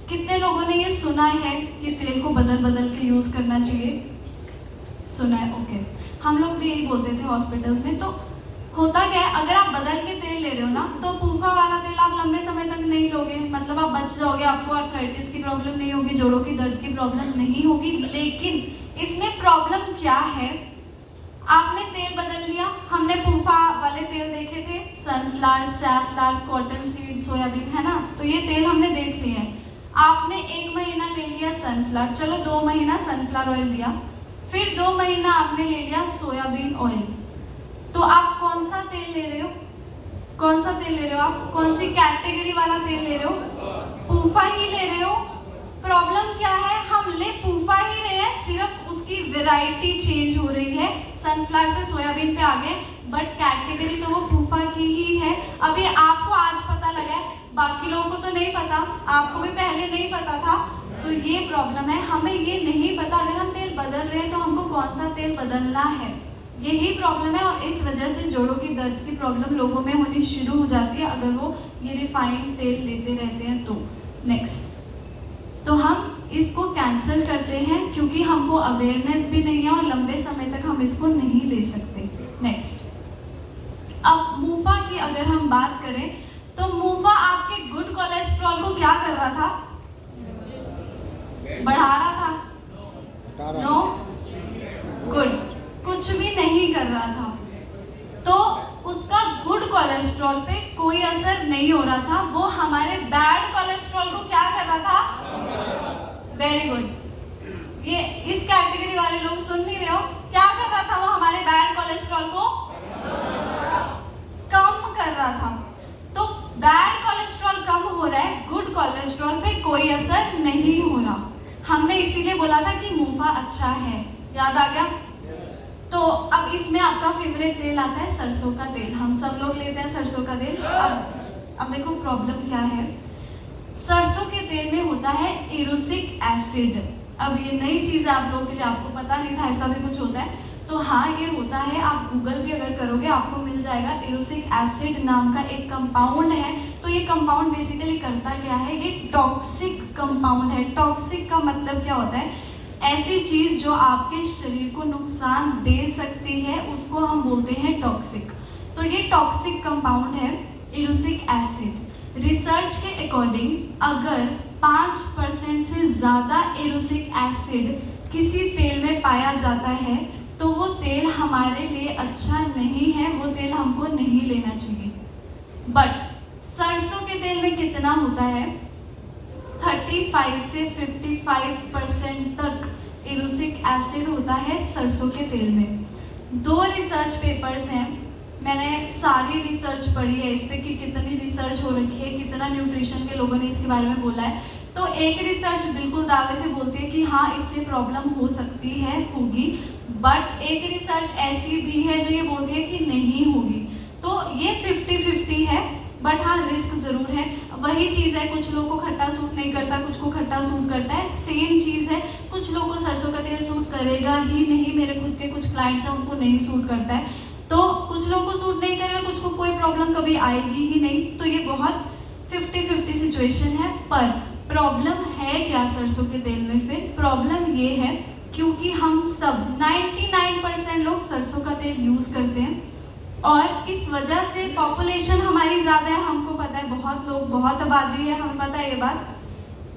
S1: कितने लोगों ने ये सुना है कि तेल को बदल बदल के यूज़ करना चाहिए? सुना है, ओके। हम लोग भी यही बोलते थे हॉस्पिटल्स में। तो होता क्या है, अगर आप बदल के तेल ले रहे हो ना, तो पूफा वाला तेल आप लंबे समय तक नहीं लोगे, मतलब आप बच जाओगे, आपको आर्थराइटिस की प्रॉब्लम नहीं होगी, जोड़ों की दर्द की प्रॉब्लम नहीं होगी। लेकिन इसमें प्रॉब्लम क्या है, आपने तेल बदल लिया, हमने पूफा वाले तेल देखे थे, सनफ्लावर, सैफलॉर, कॉटन सीड, सोयाबीन, है ना, तो ये तेल हमने देख लिए हैं। आपने 1 महीना ले लिया सनफ्लावर, चलो 2 महीना सनफ्लावर ऑयल लिया, फिर 2 महीना आपने ले लिया सोयाबीन ऑयल। तो आप कौन सा तेल ले रहे हो? कौन सा तेल ले रहे हो आप? कौन सी कैटेगरी वाला तेल ले रहे हो? पूफा ही ले रहे हो। प्रॉब्लम क्या है, हम ले पूफा ही रहे हैं, सिर्फ उसकी वैरायटी चेंज हो रही है, सनफ्लावर से सोयाबीन पे आ गए, बट कैटेगरी तो वो पूफा की ही है। अभी आपको आज पता लगा है, बाकी लोगों को तो नहीं पता, आपको भी पहले नहीं पता था, तो ये प्रॉब्लम है, हमें ये नहीं पता। अगर हम तेल बदल रहे हैं तो हमको कौन सा तेल बदलना है, यही प्रॉब्लम है। और इस वजह से जोड़ों की दर्द की प्रॉब्लम लोगों में होनी शुरू हो जाती है अगर वो ये रिफाइंड तेल लेते रहते हैं तो। नेक्स्ट, तो हम इसको कैंसिल करते हैं क्योंकि हमको अवेयरनेस भी नहीं है और लंबे समय तक हम इसको नहीं ले सकते। नेक्स्ट, अब मूफा की अगर हम बात करें तो मूफा आपके गुड कोलेस्ट्रॉल को क्या कर रहा था? बढ़ा रहा था? नो, गुड, कुछ भी नहीं कर रहा था। तो उसका गुड कोलेस्ट्रॉल पे कोई असर नहीं हो रहा था, वो हमारे बैड कोलेस्ट्रॉल को क्या कर रहा था? Very good. ये इस कैटेगरी वाले लोग सुन नहीं रहे हो, क्या कर रहा था वो? हमारे बैड कोलेस्ट्रॉल को कम कर रहा था। तो बैड कोलेस्ट्रॉल कम हो रहा है, गुड कोलेस्ट्रॉल पे कोई असर नहीं हो रहा। हमने इसीलिए बोला था कि मूफा अच्छा है, याद आ गया? तो अब इसमें आपका फेवरेट तेल आता है सरसों का तेल, हम सब लोग लेते हैं सरसों का तेल। अब देखो प्रॉब्लम क्या है, सरसों के तेल में होता है एरोसिक एसिड। अब ये नई चीज़ है आप लोगों के लिए, आपको पता नहीं था ऐसा भी कुछ होता है। तो हाँ, ये होता है, आप गूगल भी अगर करोगे आपको मिल जाएगा। एरोसिक एसिड नाम का एक कंपाउंड है। तो ये कंपाउंड बेसिकली करता क्या है, ये टॉक्सिक कंपाउंड है। टॉक्सिक का मतलब क्या होता है, ऐसी चीज़ जो आपके शरीर को नुकसान दे सकती है उसको हम बोलते हैं टॉक्सिक। तो ये टॉक्सिक कंपाउंड है एरोसिक एसिड। रिसर्च के अकॉर्डिंग अगर 5% से ज़्यादा एरोसिक एसिड किसी तेल में पाया जाता है तो वो तेल हमारे लिए अच्छा नहीं है, वो तेल हमको नहीं लेना चाहिए। बट सरसों के तेल में कितना होता है, 35 से 55% तक एरोसिक एसिड होता है सरसों के तेल में। 2 रिसर्च पेपर्स हैं, मैंने सारी रिसर्च पढ़ी है इस पे कि कितनी रिसर्च हो रखी है, कितना न्यूट्रिशन के लोगों ने इसके बारे में बोला है। तो एक रिसर्च बिल्कुल दावे से बोलती है कि हाँ इससे प्रॉब्लम हो सकती है, होगी। बट एक रिसर्च ऐसी भी है जो ये बोलती है कि नहीं होगी। तो ये 50-50 है, बट हाँ रिस्क ज़रूर है। वही चीज़ है, कुछ लोगों को खट्टा सूट नहीं करता, कुछ को खट्टा सूट करता है। सेम चीज़ है, कुछ लोगों को सरसों का तेल सूट करेगा ही नहीं। मेरे खुद के कुछ क्लाइंट्स हैं उनको नहीं सूट करता है, तो कुछ लोगों को सूट नहीं करेगा, कुछ को कोई प्रॉब्लम कभी आएगी ही नहीं। तो ये बहुत 50-50 सिचुएशन है। पर प्रॉब्लम है क्या सरसों के तेल में? फिर प्रॉब्लम ये है क्योंकि हम सब 99% लोग सरसों का तेल यूज़ करते हैं और इस वजह से पॉपुलेशन हमारी ज़्यादा है, हमको पता है, बहुत लोग, बहुत आबादी है, हमें पता है ये बात।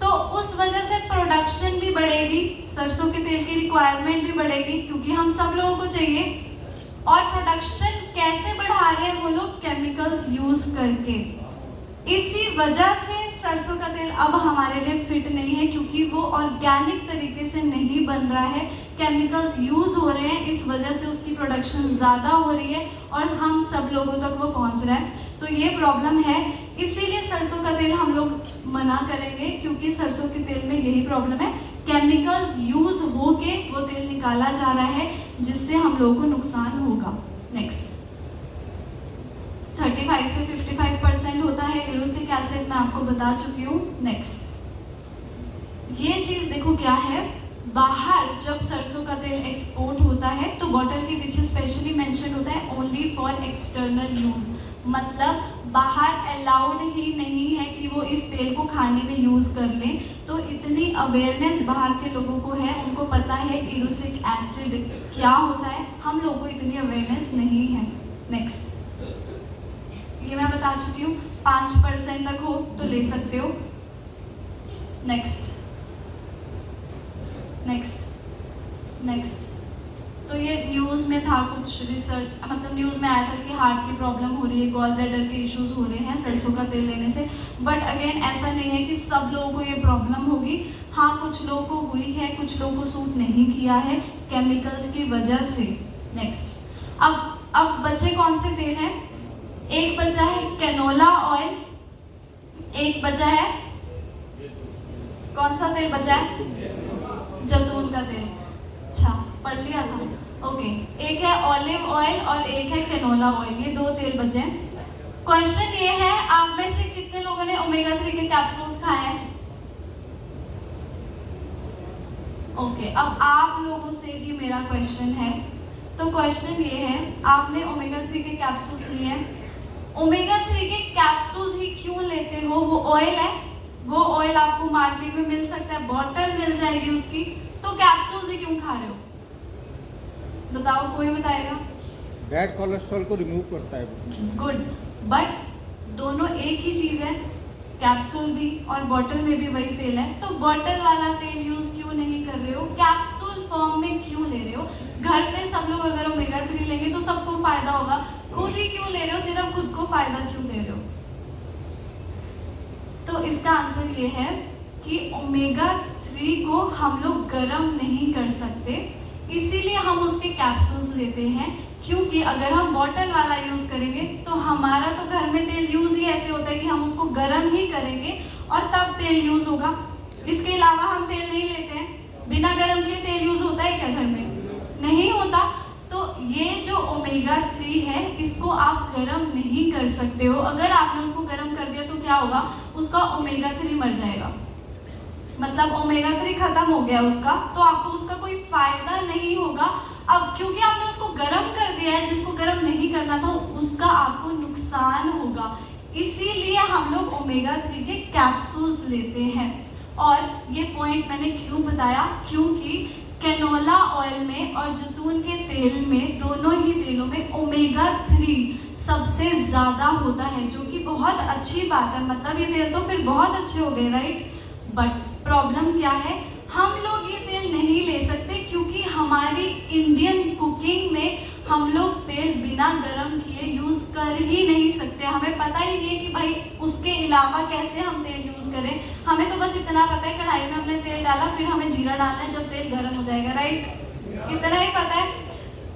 S1: तो उस वजह से प्रोडक्शन भी बढ़ेगी, सरसों के तेल की रिक्वायरमेंट भी बढ़ेगी क्योंकि हम सब लोगों को चाहिए। और प्रोडक्शन कैसे बढ़ा रहे हैं वो लोग? केमिकल्स यूज़ करके। इसी वजह से सरसों का तेल अब हमारे लिए फिट नहीं है क्योंकि वो ऑर्गेनिक तरीके से नहीं बन रहा है, केमिकल्स यूज़ हो रहे हैं, इस वजह से उसकी प्रोडक्शन ज़्यादा हो रही है और हम सब लोगों तक वो पहुंच रहा है। तो ये प्रॉब्लम है, इसीलिए सरसों का तेल हम लोग मना करेंगे क्योंकि सरसों के तेल में यही प्रॉब्लम है, केमिकल्स यूज़ हो के वो तेल निकाला जा रहा है जिससे हम लोगों को नुकसान होगा। नेक्स्ट, 35 से 55% होता है एरोसिक एसिड, मैं आपको बता चुकी हूँ। नेक्स्ट, ये चीज़ देखो क्या है, बाहर जब सरसों का तेल एक्सपोर्ट होता है तो बॉटल के पीछे स्पेशली मेंशन होता है ओनली फॉर एक्सटर्नल यूज़, मतलब बाहर अलाउड ही नहीं है कि वो इस तेल को खाने में यूज़ कर लें। तो इतनी अवेयरनेस बाहर के लोगों को है, उनको पता है एरोसिक एसिड क्या होता है, हम लोगों को इतनी अवेयरनेस नहीं है। नेक्स्ट, ये मैं बता चुकी हूँ, 5% तक हो तो ले सकते हो। नेक्स्ट नेक्स्ट नेक्स्ट, तो ये न्यूज़ में था कुछ रिसर्च, मतलब न्यूज़ में आया था कि हार्ट की प्रॉब्लम हो रही है, गॉल ब्लैडर के इश्यूज हो रहे हैं सरसों का तेल लेने से। बट अगेन ऐसा नहीं है कि सब लोगों को ये प्रॉब्लम होगी, हाँ कुछ लोगों को हुई है, कुछ लोगों को सूट नहीं किया है केमिकल्स की वजह से। नेक्स्ट, अब बचे कौन से तेल हैं? एक बचा है कैनोला ऑयल, एक बचा है, कौन सा तेल बचा है? जैतून का तेल। अच्छा, पढ़ लिया था, ओके। एक है ऑलिव ऑयल और एक है कैनोला ऑयल, ये 2 तेल बचे हैं। क्वेश्चन ये है, आप में से कितने लोगों ने ओमेगा 3 के कैप्सूल्स खाए हैं? ओके, अब आप लोगों से ही मेरा क्वेश्चन है। तो क्वेश्चन ये है, आपने ओमेगा 3 के कैप्सूल्स लिए हैं, ओमेगा 3 के कैप्सूल्स ही क्यों लेते हो? वो ऑयल है, वो ऑयल आपको मार्केट में मिल सकता है, बॉटल मिल जाएगी उसकी, तो कैप्सूल्स ही क्यों खा रहे हो? बताओ, कोई बताएगा?
S2: बैड कोलेस्ट्रॉल को रिमूव करता है।
S1: गुड, बट दोनों एक ही चीज़ है, कैप्सूल भी और बॉटल में भी वही तेल है। तो बॉटल वाला तेल यूज़ क्यों नहीं कर रहे हो? कैप्सूल फॉर्म में क्यों ले रहे हो? घर पे सब लोग अगर ओमेगा 3 लेंगे तो सबको फायदा होगा, खुद ही क्यों ले रहे हो? सिर्फ खुद को फायदा क्यों ले रहे हो? तो इसका आंसर ये है कि ओमेगा 3 को हम लोग गर्म नहीं कर सकते, इसीलिए हम उसके कैप्सूल्स लेते हैं। क्योंकि अगर हम बॉटल वाला यूज़ करेंगे तो हमारा तो घर में तेल यूज़ ही ऐसे होता है कि हम उसको गर्म ही करेंगे और तब तेल यूज़ होगा। इसके अलावा हम तेल नहीं लेते हैं, बिना गर्म किए तेल यूज़ होता है क्या घर में? नहीं होता। तो ये जो ओमेगा 3 है इसको आप गर्म नहीं कर सकते हो। अगर आपने उसको गर्म कर दिया तो क्या होगा? उसका ओमेगा 3 मर जाएगा। मतलब ओमेगा 3 खत्म हो गया उसका, तो आपको उसका कोई फायदा नहीं होगा। अब क्योंकि आपने उसको गर्म कर दिया है, जिसको गर्म नहीं करना था उसका आपको नुकसान होगा। इसीलिए हम लोग ओमेगा 3 के कैप्सूल्स लेते हैं। और ये पॉइंट मैंने क्यों बताया, क्योंकि कैनोला ऑयल में और जैतून के तेल में, दोनों ही तेलों में ओमेगा 3 सबसे ज़्यादा होता है, जो कि बहुत अच्छी बात है। मतलब ये तेल तो फिर बहुत अच्छे हो गए, राइट। बट प्रॉब्लम क्या है, हम लोग ये तेल नहीं ले सकते क्योंकि हमारी इंडियन कुकिंग में हम लोग तेल बिना गरम किए यूज़ कर ही नहीं सकते। हमें पता ही नहीं है कि भाई उसके अलावा कैसे हम तेल यूज़ करें। हमें तो बस इतना पता है कढ़ाई में हमने तेल डाला, फिर हमें जीरा डालना है जब तेल गर्म हो जाएगा, राइट। इतना ही पता है।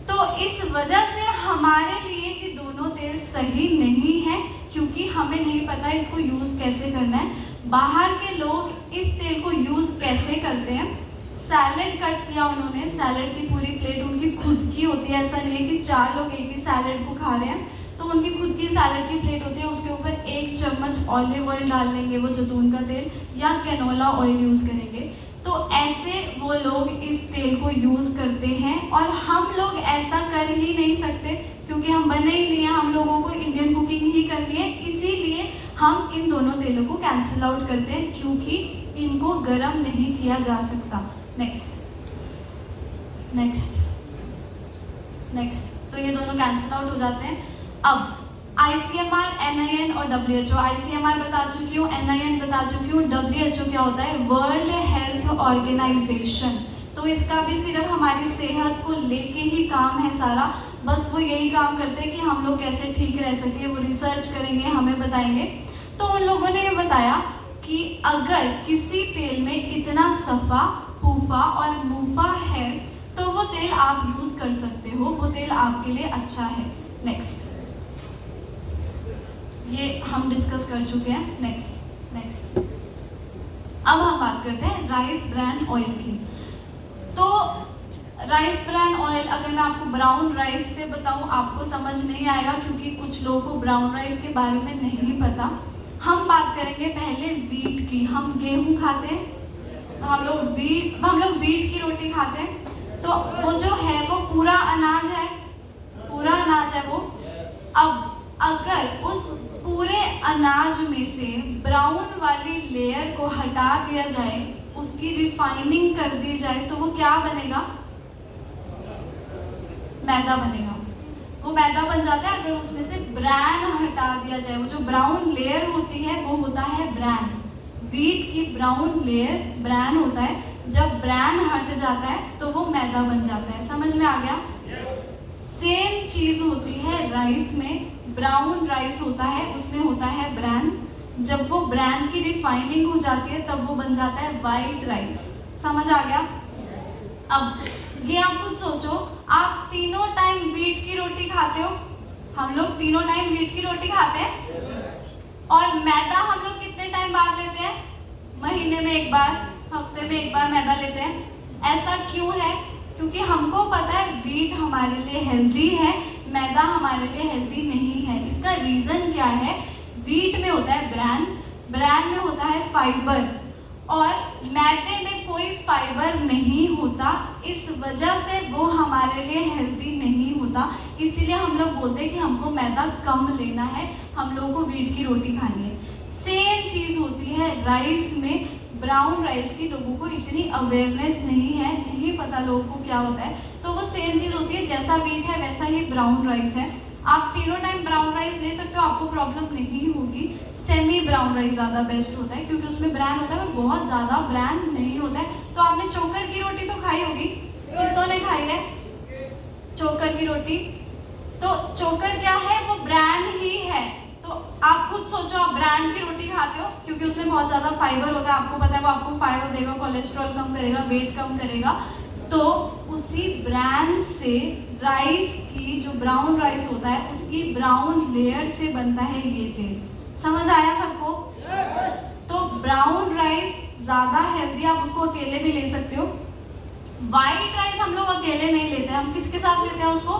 S1: तो इस वजह से हमारे लिए ये दोनों तेल सही नहीं है, क्योंकि हमें नहीं पता इसको यूज़ कैसे करना है। बाहर के लोग इस तेल को यूज़ कैसे करते हैं, सैलेड कट किया उन्होंने, सैलेड की पूरी प्लेट उनकी खुद की होती है। ऐसा नहीं है कि 4 लोग एक ही सैलेड को खा रहे हैं, तो उनकी खुद की सैलेड की प्लेट होती है। उसके ऊपर 1 चम्मच ऑलिव ऑयल डाल लेंगे, वो जैतून का तेल या कैनोला ऑयल यूज़ करेंगे। तो ऐसे वो लोग इस तेल को यूज़ करते हैं, और हम लोग ऐसा कर ही नहीं सकते क्योंकि हम बने ही नहीं है, हम लोगों को इंडियन कुकिंग ही करनी है। इसीलिए हम इन दोनों तेलों को कैंसिल आउट करते हैं, क्योंकि इनको गर्म नहीं किया जा सकता। नेक्स्ट, तो ये दोनों कैंसिल आउट हो जाते हैं। अब ICMR, NIN और WHO। ICMR बता चुकी हूँ, NIN बता चुकी हूँ, WHO क्या होता है, वर्ल्ड हेल्थ ऑर्गेनाइजेशन। तो इसका भी सिर्फ हमारी सेहत को लेके ही काम है सारा। बस वो यही काम करते हैं कि हम लोग कैसे ठीक रह सके, वो रिसर्च करेंगे, हमें बताएंगे। तो उन लोगों ने ये बताया कि अगर किसी तेल में इतना सफ़ा, फूफा और मुफा है तो वो तेल आप यूज़ कर सकते हो, वो तेल आपके लिए अच्छा है। नेक्स्ट, ये हम डिस्कस कर चुके हैं। नेक्स्ट अब हम बात करते हैं राइस ब्रान ऑयल की। तो राइस ब्रान ऑयल, अगर मैं आपको ब्राउन राइस से बताऊं आपको समझ नहीं आएगा, क्योंकि कुछ लोगों को ब्राउन राइस के बारे में नहीं पता। हम बात करेंगे पहले वीट की। हम गेहूं खाते हैं, हम लोग वीट की रोटी खाते हैं। तो वो जो है वो पूरा अनाज है, वो। अब अगर उस पूरे अनाज में से ब्राउन वाली लेयर को हटा दिया जाए, उसकी रिफाइनिंग कर दी जाए, तो वो क्या बनेगा, मैदा बनेगा। वो मैदा बन जाता है अगर उसमें से ब्रान हटा दिया जाए। वो जो ब्राउन लेयर होती है वो होता है ब्रान। वीट की ब्राउन लेयर ब्रान होता है। जब ब्रान हट जाता है तो वो मैदा बन जाता है। समझ में आ गया? सेम चीज होती है राइस में। ब्राउन राइस होता है, उसमें होता है ब्रान। जब वो ब्रान की रिफाइनिंग हो जाती है तब वो बन जाता है वाइट राइस। समझ आ गया? अब ये आप कुछ सोचो, आप तीनों टाइम वीट की रोटी खाते हो। हम लोग तीनों टाइम वीट की रोटी खाते हैं। और मैदा हम लोग कितने टाइम बाद लेते हैं? महीने में एक बार, हफ्ते में एक बार मैदा लेते हैं। ऐसा क्यों है? क्योंकि हमको पता है वीट हमारे लिए हेल्दी है, मैदा हमारे लिए हेल्दी नहीं है। इसका रीजन क्या है? वीट में होता है ब्रान, ब्रान में होता है फाइबर, और मैदे में कोई फाइबर नहीं होता। इस वजह से वो हमारे लिए हेल्दी नहीं होता। इसीलिए हम लोग बोलते हैं कि हमको मैदा कम लेना है, हम लोगों को वीट की रोटी खानी है। सेम चीज़ होती है राइस में। ब्राउन राइस की लोगों को इतनी अवेयरनेस नहीं है, नहीं पता लोगों को क्या होता है। तो वो सेम चीज़ होती है, जैसा वीट है वैसा ही ब्राउन राइस है। आप तीनों टाइम ब्राउन राइस ले सकते हो, आपको प्रॉब्लम नहीं होगी। सेमी ब्राउन राइस ज़्यादा बेस्ट होता है क्योंकि उसमें ब्रान होता है, बहुत ज़्यादा ब्रान नहीं होता है। तो आपने चोकर की रोटी तो खाई होगी, कितनों ने खाई है चोकर की रोटी? तो चोकर क्या है? वो ब्रान ही है। तो आप खुद सोचो, आप ब्रान की रोटी खाते हो क्योंकि उसमें बहुत ज़्यादा फाइबर होता है, आपको पता है वो आपको फायदा देगा, कोलेस्ट्रॉल कम करेगा, वेट कम करेगा। तो उसी ब्रान से राइस की जो ब्राउन राइस होता है उसकी ब्राउन लेयर से बनता है ये तेल। समझ आया सबको? तो ब्राउन राइस ज़्यादा हेल्दी, आप उसको अकेले भी ले सकते हो। वाइट राइस हम लोग अकेले नहीं लेते, हम किसके साथ लेते हैं उसको?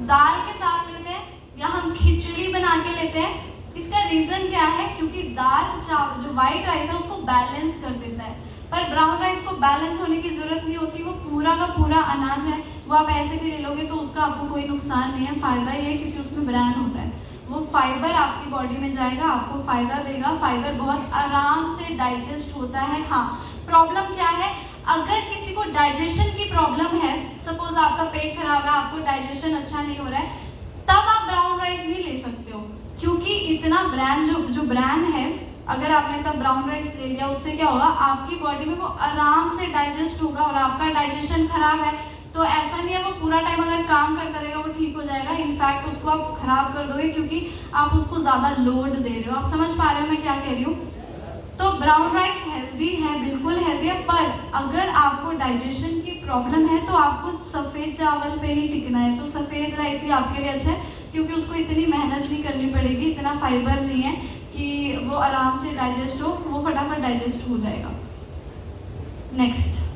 S1: दाल के साथ लेते हैं, या हम खिचड़ी बना के लेते हैं। इसका रीज़न क्या है? क्योंकि दाल चावल जो वाइट राइस है उसको बैलेंस कर देता है। पर ब्राउन राइस को बैलेंस होने की जरूरत नहीं होती, वो पूरा का पूरा अनाज है, वो आप ऐसे भी ले लोगे तो उसका आपको कोई नुकसान नहीं है, फायदा ये है क्योंकि उसमें ब्रान होता है, वो फाइबर आपकी बॉडी में जाएगा, आपको फायदा देगा, फाइबर बहुत आराम से डाइजेस्ट होता है। हाँ, प्रॉब्लम क्या है, अगर किसी को डाइजेशन की प्रॉब्लम है, सपोज आपका पेट खराब है, आपको डाइजेशन अच्छा नहीं हो रहा है, तब आप ब्राउन राइस नहीं ले सकते हो, क्योंकि इतना ब्रान जो ब्रान है, अगर आपने तब ब्राउन राइस ले लिया, उससे क्या होगा, आपकी बॉडी में वो आराम से डाइजेस्ट होगा और आपका डाइजेशन खराब है तो ऐसा नहीं है वो पूरा टाइम अगर काम करता रहेगा वो ठीक हो जाएगा, इनफैक्ट उसको आप खराब कर दोगे क्योंकि आप उसको ज़्यादा लोड दे रहे हो। आप समझ पा रहे हो मैं क्या कह रही हूँ? तो ब्राउन राइस हेल्दी है, बिल्कुल हेल्दी है, पर अगर आपको डाइजेशन की प्रॉब्लम है तो आपको सफ़ेद चावल पे ही टिकना है। तो सफ़ेद राइस ही आपके लिए अच्छा है क्योंकि उसको इतनी मेहनत नहीं करनी पड़ेगी, इतना फाइबर नहीं है कि वो आराम से डाइजेस्ट हो, वो फटाफट डाइजेस्ट हो जाएगा। नेक्स्ट,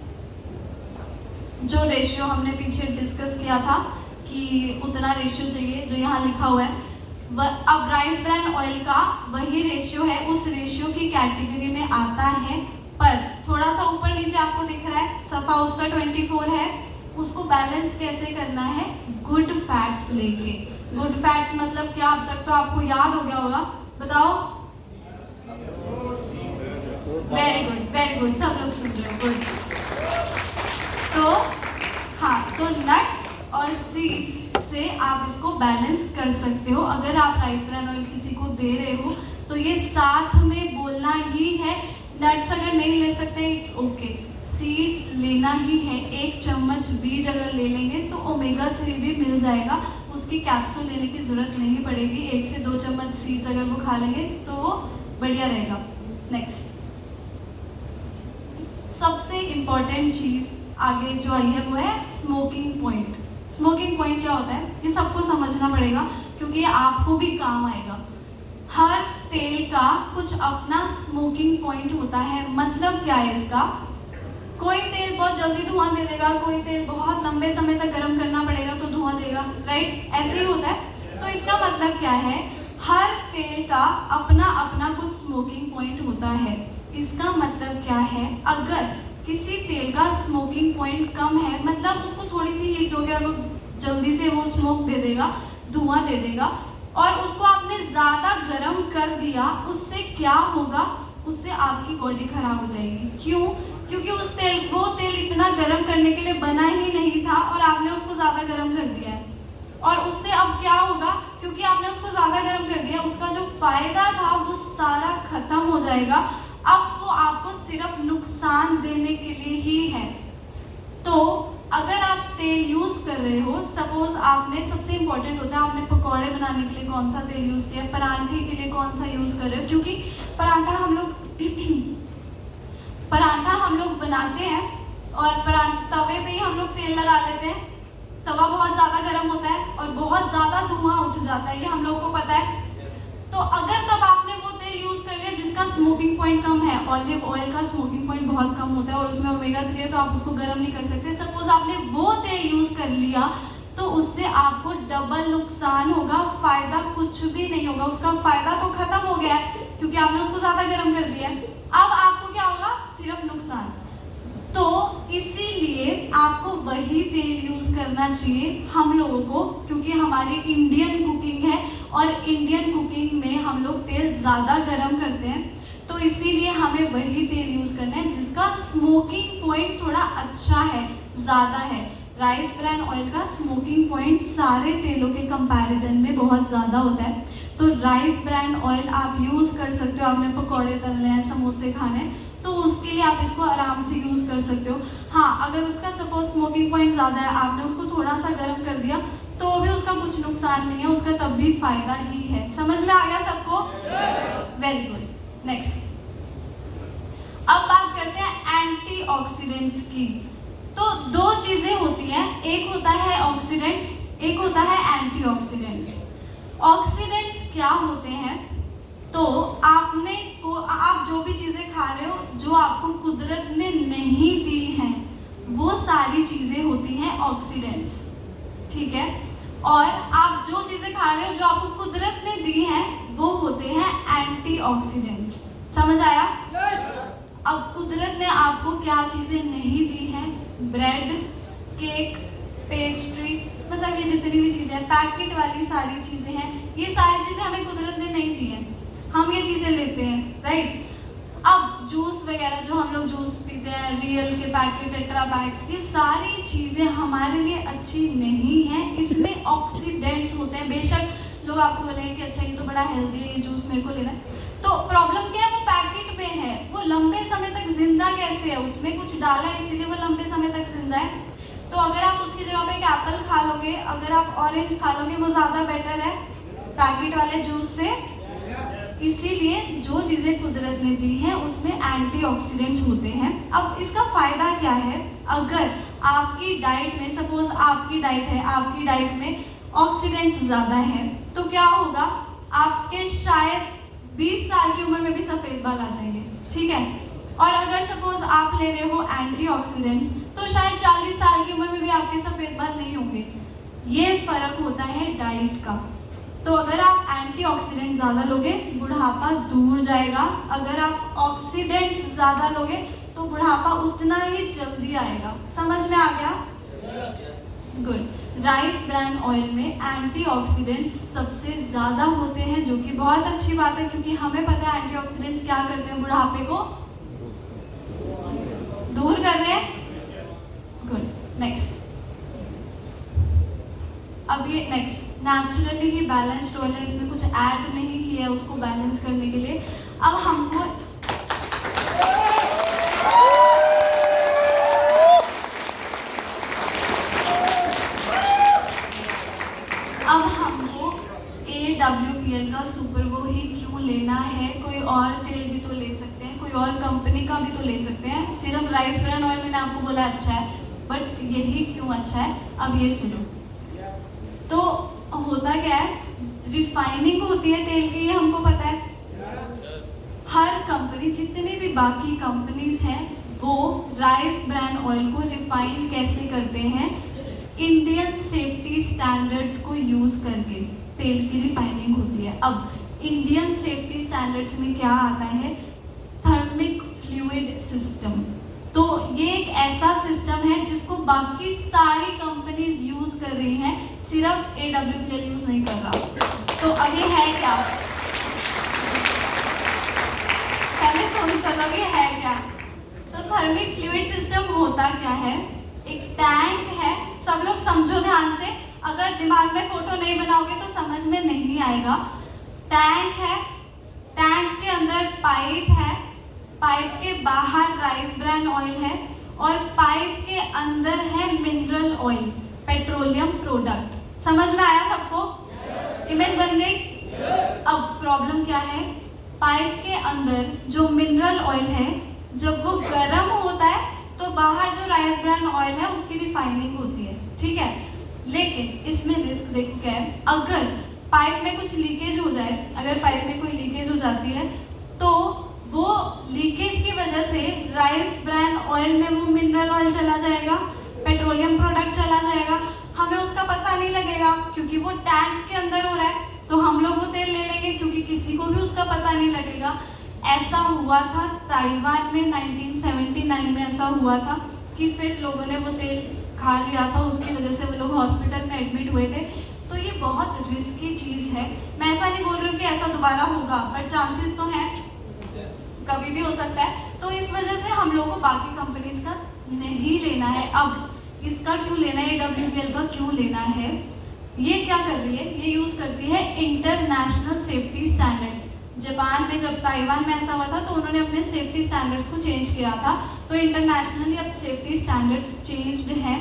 S1: जो रेशियो हमने पीछे डिस्कस किया था कि उतना रेशियो चाहिए जो यहाँ लिखा हुआ है, अब राइस ब्रान ऑयल का वही रेशियो है, उस रेशियो की कैटेगरी में आता है, पर थोड़ा सा ऊपर नीचे आपको दिख रहा है, सफ़ा उसका 24 है, उसको बैलेंस कैसे करना है, गुड फैट्स लेके। गुड फैट्स मतलब क्या, अब तक तो आपको याद हो गया होगा, बताओ। वेरी गुड, सब लोग सुन रहे हो, गुड। तो हाँ, तो नट्स और सीड्स से आप इसको बैलेंस कर सकते हो। अगर आप राइस ब्रान ऑयल किसी को दे रहे हो तो ये साथ में बोलना ही है, नट्स अगर नहीं ले सकते इट्स ओके, सीड्स लेना ही है। 1 चम्मच बीज अगर ले लेंगे तो ओमेगा 3 भी मिल जाएगा, उसकी कैप्सूल लेने की ज़रूरत नहीं पड़ेगी। 1 से 2 चम्मच सीड्स अगर वो खा लेंगे तो वो बढ़िया रहेगा। नेक्स्ट, सबसे इम्पॉर्टेंट चीज़ आगे जो आई है वो है स्मोकिंग पॉइंट। स्मोकिंग पॉइंट क्या होता है ये सबको समझना पड़ेगा क्योंकि ये आपको भी काम आएगा। हर तेल का कुछ अपना स्मोकिंग पॉइंट होता है। मतलब क्या है इसका, कोई तेल बहुत जल्दी धुआं दे देगा, कोई तेल बहुत लंबे समय तक गर्म करना पड़ेगा तो धुआं देगा, राइट? ऐसे ही होता है। तो इसका मतलब क्या है, हर तेल का अपना अपना कुछ स्मोकिंग पॉइंट होता है। इसका मतलब क्या है, अगर किसी तेल का स्मोकिंग पॉइंट कम है, मतलब उसको थोड़ी सी हीट हो गया, वो जल्दी से वो स्मोक दे देगा, धुआं दे देगा, और उसको आपने ज़्यादा गर्म कर दिया, उससे क्या होगा, उससे आपकी बॉडी खराब हो जाएगी। क्यों? क्योंकि वो तेल इतना गर्म करने के लिए बना ही नहीं था और आपने उसको ज़्यादा गर्म कर दिया है। और उससे अब क्या होगा, क्योंकि आपने उसको ज़्यादा गर्म कर दिया, उसका जो फायदा था वो सारा खत्म हो जाएगा। अब वो आपको सिर्फ नुकसान देने के लिए ही है। तो अगर आप तेल यूज़ कर रहे हो, सपोज आपने, सबसे इम्पोर्टेंट होता है आपने पकौड़े बनाने के लिए कौन सा तेल यूज़ किया, परांठे के लिए कौन सा यूज़ कर रहे हो, क्योंकि पराठा हम लोग बनाते हैं और तवे पे ही हम लोग तेल लगा लेते हैं। तवा बहुत ज़्यादा गर्म होता है और बहुत ज़्यादा धुआं उठ जाता है, ये हम लोग को पता है। तो अगर तब आपने वो तेल यूज़ कर लिया जिसका स्मोकिंग पॉइंट कम है, ऑलिव ऑयल का स्मोकिंग पॉइंट बहुत कम होता है और उसमें ओमेगा 3 है, तो आप उसको गर्म नहीं कर सकते। सपोज आपने वो तेल यूज़ कर लिया तो उससे आपको डबल नुकसान होगा, फ़ायदा कुछ भी नहीं होगा। उसका फ़ायदा तो ख़त्म हो गया है क्योंकि आपने उसको ज़्यादा गर्म कर दिया है, अब आपको क्या होगा, सिर्फ नुकसान। तो इसीलिए आपको वही तेल यूज़ करना चाहिए हम लोगों को, क्योंकि हमारी इंडियन कुकिंग है और इंडियन कुकिंग में हम लोग तेल ज़्यादा गर्म करते हैं, तो इसीलिए हमें वही तेल यूज़ करना है जिसका स्मोकिंग पॉइंट थोड़ा अच्छा है, ज़्यादा है। राइस ब्रान ऑयल का स्मोकिंग पॉइंट सारे तेलों के कंपैरिजन में बहुत ज़्यादा होता है। तो राइस ब्रान ऑयल आप यूज़ कर सकते हो। आपने पकौड़े तलने हैं, समोसे खाने हैं, तो उसके लिए आप इसको आराम से यूज़ कर सकते हो। हाँ, अगर उसका सपोज स्मोकिंग पॉइंट ज़्यादा है, आपने उसको थोड़ा सा गर्म कर दिया तो भी उसका कुछ नुकसान नहीं है, उसका तब भी फायदा ही है। समझ में आ गया सबको? Very good. नेक्स्ट, अब बात करते हैं एंटीऑक्सीडेंट्स की। तो 2 चीज़ें होती हैं, एक होता है ऑक्सीडेंट्स, एक होता है एंटीऑक्सीडेंट्स। ऑक्सीडेंट्स क्या होते हैं, तो आप जो भी चीज़ें खा रहे हो जो आपको कुदरत ने नहीं दी हैं, वो सारी चीज़ें होती हैं ऑक्सीडेंट्स, ठीक है? और आप जो चीज़ें खा रहे हो जो आपको कुदरत ने दी हैं वो होते हैं एंटीऑक्सीडेंट्स। समझ आया? अब कुदरत कुदरत ने आपको क्या चीज़ें नहीं दी हैं, ब्रेड, केक, पेस्ट्री, मतलब ये जितनी भी चीज़ें हैं, पैकेट वाली सारी चीज़ें हैं, ये सारी चीज़ें हमें कुदरत ने नहीं दी हैं, हम ये चीज़ें लेते हैं, राइट। अब जूस वगैरह जो हम लोग जूस पीते हैं, रियल के पैकेट, टेट्रा पैक्स, ये सारी चीज़ें हमारे लिए अच्छी नहीं हैं, इसमें ऑक्सीडेंट्स होते हैं। बेशक लोग आपको बोलेंगे कि अच्छा ये तो बड़ा हेल्दी है, ये जूस मेरे को लेना है, तो प्रॉब्लम क्या है, वो पैकेट में है, वो लंबे समय तक जिंदा कैसे है, उसमें कुछ डाला है इसीलिए वो लंबे समय तक जिंदा है। तो अगर आप उसकी जगह पे एक एप्पल खा लोगे, अगर आप ऑरेंज खा लोगे, वो ज़्यादा बेटर है पैकेट वाले जूस से। इसीलिए जो चीज़ें कुदरत ने दी हैं उसमें एंटीऑक्सीडेंट्स होते हैं। अब इसका फ़ायदा क्या है, अगर आपकी डाइट में, सपोज आपकी डाइट है, आपकी डाइट में ऑक्सीडेंट्स ज़्यादा है, तो क्या होगा, आपके शायद 20 साल की उम्र में भी सफ़ेद बाल आ जाएंगे, ठीक है। और अगर सपोज आप ले रहे हो एंटीऑक्सीडेंट्स, तो शायद 40 साल की उम्र में भी आपके सफ़ेद बाल नहीं होंगे। ये फ़र्क होता है डाइट का। तो अगर आप एंटीऑक्सीडेंट ज़्यादा लोगे, बुढ़ापा दूर जाएगा। अगर आप ऑक्सीडेंट्स ज़्यादा लोगे तो बुढ़ापा उतना ही जल्दी आएगा। समझ में आ गया? गुड। राइस ब्रान ऑयल में एंटीऑक्सीडेंट्स सबसे ज़्यादा होते हैं, जो कि बहुत अच्छी बात है, क्योंकि हमें पता है एंटीऑक्सीडेंट्स क्या करते हैं, बुढ़ापे को दूर कर रहे हैं। गुड। नेक्स्ट, अब ये नेक्स्ट नेचुरली ही बैलेंस्ड ऑयल है, इसमें कुछ ऐड नहीं किया है उसको बैलेंस करने के लिए। अब हमको AWPL का सुपर वो ही क्यों लेना है, कोई और तेल भी तो ले सकते हैं, कोई और कंपनी का भी तो ले सकते हैं। सिर्फ राइस ब्रान ऑयल मैंने आपको बोला अच्छा है, बट यही क्यों अच्छा है, अब ये सुनो। तो होता क्या है, रिफाइनिंग होती है तेल की, ये हमको पता है। हर कंपनी, जितनी भी बाकी कंपनीज हैं, वो राइस ब्रान ऑयल को रिफाइन कैसे करते हैं, इंडियन सेफ्टी स्टैंडर्ड्स को यूज करके तेल की रिफाइनिंग होती है। अब इंडियन सेफ्टी स्टैंडर्ड्स में क्या आता है, थर्मिक फ्लूइड सिस्टम। तो ये एक ऐसा सिस्टम है जिसको बाकी सारी कंपनीज यूज कर रही हैं, सिर्फ AWPL यूज नहीं कर रहा। तो अब ये है क्या, पहले सुन कर लो, ये है क्या। तो थर्मिक फ्लूइड सिस्टम होता क्या है, एक टैंक है, सब लोग समझो ध्यान से, अगर दिमाग में फोटो नहीं बनाओगे तो समझ में नहीं आएगा। टैंक है, टैंक के अंदर पाइप है, पाइप के बाहर राइस ब्रान ऑयल है, और पाइप के अंदर है मिनरल ऑयल, पेट्रोलियम प्रोडक्ट। समझ में आया सबको? इमेज बन गई? अब प्रॉब्लम क्या है, पाइप के अंदर जो मिनरल ऑयल है, जब वो गर्म होता है तो बाहर जो राइस ब्रान ऑयल है उसकी रिफाइनिंग होती है, ठीक है। लेकिन इसमें रिस्क देखो क्या है, अगर पाइप में कुछ लीकेज हो जाए, अगर पाइप में कोई लीकेज हो जाती है, तो वो लीकेज की वजह से राइस ब्रान ऑयल में वो मिनरल ऑयल चला जाएगा, पेट्रोलियम प्रोडक्ट चला जाएगा, हमें उसका पता नहीं लगेगा, क्योंकि वो टैंक के अंदर हो रहा है, तो हम लोग वो तेल ले लेंगे, क्योंकि किसी को भी उसका पता नहीं लगेगा। ऐसा हुआ था ताइवान में 1979 में, ऐसा हुआ था कि फिर लोगों ने वो तेल खा लिया था, उसकी वजह से वो लोग हॉस्पिटल में एडमिट हुए थे। तो ये बहुत रिस्की चीज़ है। मैं ऐसा नहीं बोल रही हूँ कि ऐसा दोबारा होगा, बट चांसेस तो हैं, कभी भी हो सकता है। तो इस वजह से हम लोग को बाकी कंपनीज का नहीं लेना है। अब इसका क्यों लेना है, AWPL का क्यों लेना है, ये क्या कर रही है, ये यूज़ करती है इंटरनेशनल सेफ्टी स्टैंडर्ड्स। जापान में जब ताइवान में ऐसा हुआ था तो उन्होंने अपने सेफ्टी स्टैंडर्ड्स को चेंज किया था, तो इंटरनेशनली अब सेफ्टी स्टैंडर्ड्स चेंज्ड हैं।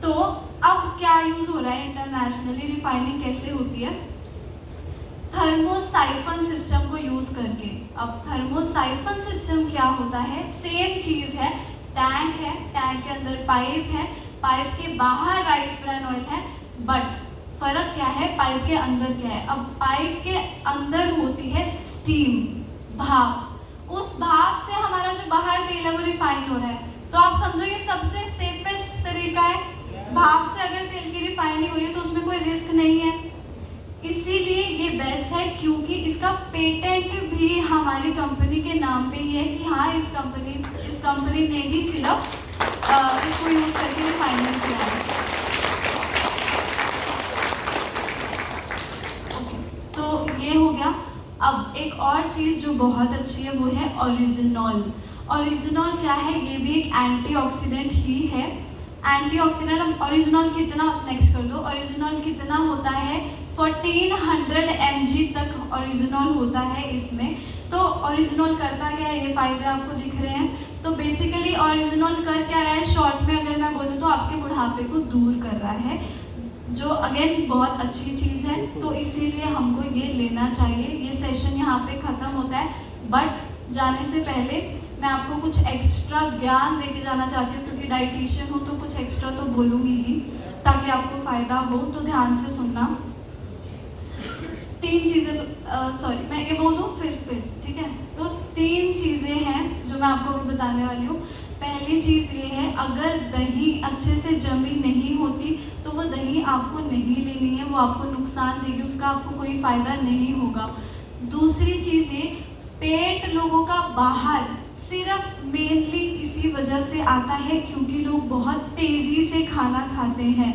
S1: तो अब क्या यूज़ हो रहा है, इंटरनेशनली रिफाइनिंग कैसे होती है, थर्मोसाइफन सिस्टम को यूज़ करके। अब थर्मोसाइफन सिस्टम क्या होता है, सेम चीज़ है, टैंक है, टैंक के अंदर पाइप है, पाइप के बाहर राइस ब्रान ऑयल है, बट फर्क क्या है, पाइप के अंदर क्या है। अब पाइप के अंदर होती है स्टीम, भाप। उस भाप से हमारा जो बाहर तेल है वो रिफाइन हो रहा है। तो आप समझो ये सबसे सेफेस्ट तरीका है, भाप से अगर तेल की रिफाइनिंग हो रही है तो उसमें कोई रिस्क नहीं है, इसीलिए ये बेस्ट है। क्योंकि इसका पेटेंट भी हमारी कंपनी के नाम पे ही है कि हाँ, इस कंपनी ने ही सिर्फ इसको यूज़ करके रिफाइनमेंट किया है। तो ये हो गया। अब एक और चीज़ जो बहुत अच्छी है वो है ओरिजिनॉल। ओरिजिनॉल क्या है? ये भी एक एंटीऑक्सीडेंट ही है। एंटीऑक्सीडेंट, अब ओरिजिनॉल कितना, नेक्स्ट कर दो, ओरिजिनॉल कितना होता है? 1400 mg तक ओरिजिनॉल होता है इसमें। तो ओरिजिनॉल करता क्या है? ये फायदे आपको दिख रहे हैं। तो बेसिकली ओरिजिनॉल कर क्या रहा है? शॉर्ट में अगर मैं बोलूँ तो आपके बुढ़ापे को दूर कर रहा है, जो अगेन बहुत अच्छी चीज़ है। तो इसीलिए हमको ये लेना चाहिए। ये सेशन यहाँ पे ख़त्म होता है, बट जाने से पहले मैं आपको कुछ एक्स्ट्रा ज्ञान देके जाना चाहती हूँ, क्योंकि डाइटिशियन हो तो कुछ एक्स्ट्रा तो बोलूँगी ही, ताकि आपको फ़ायदा हो। तो ध्यान से सुनना। 3 चीज़ें, सॉरी मैं ये बोल दूँ फिर ठीक है। तो 3 चीज़ें हैं जो मैं आपको अभी बताने वाली हूँ। पहली चीज़ ये है, अगर दही अच्छे से जमी नहीं होती तो वो दही आपको नहीं लेनी है, वो आपको नुकसान देगी, उसका आपको कोई फ़ायदा नहीं होगा। दूसरी चीज़ ये, पेट लोगों का बाहर सिर्फ मेनली इसी वजह से आता है क्योंकि लोग बहुत तेज़ी से खाना खाते हैं।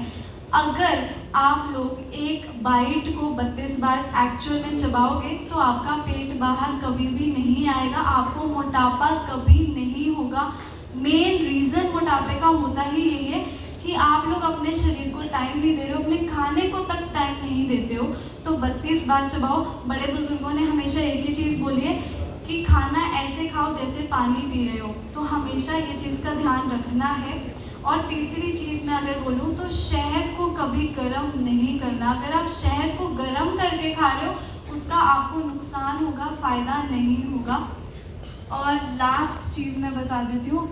S1: अगर आप लोग एक बाइट को 32 बार एक्चुअल में चबाओगे तो आपका पेट बाहर कभी भी नहीं आएगा, आपको मोटापा कभी नहीं होगा। मेन रीज़न मोटापे का होता ही यही है कि आप लोग अपने शरीर को टाइम नहीं दे रहे हो, अपने खाने को तक टाइम नहीं देते हो। तो 32 बार चबाओ। बड़े बुजुर्गों ने हमेशा एक ही चीज़ बोली है कि खाना ऐसे खाओ जैसे पानी पी रहे हो। तो हमेशा ये चीज़ का ध्यान रखना है। और तीसरी चीज़ मैं अगर बोलूँ तो शहद को कभी गर्म नहीं करना। अगर आप शहद को गर्म करके खा रहे हो उसका आपको नुकसान होगा, फ़ायदा नहीं होगा। और लास्ट चीज़ मैं बता देती हूँ,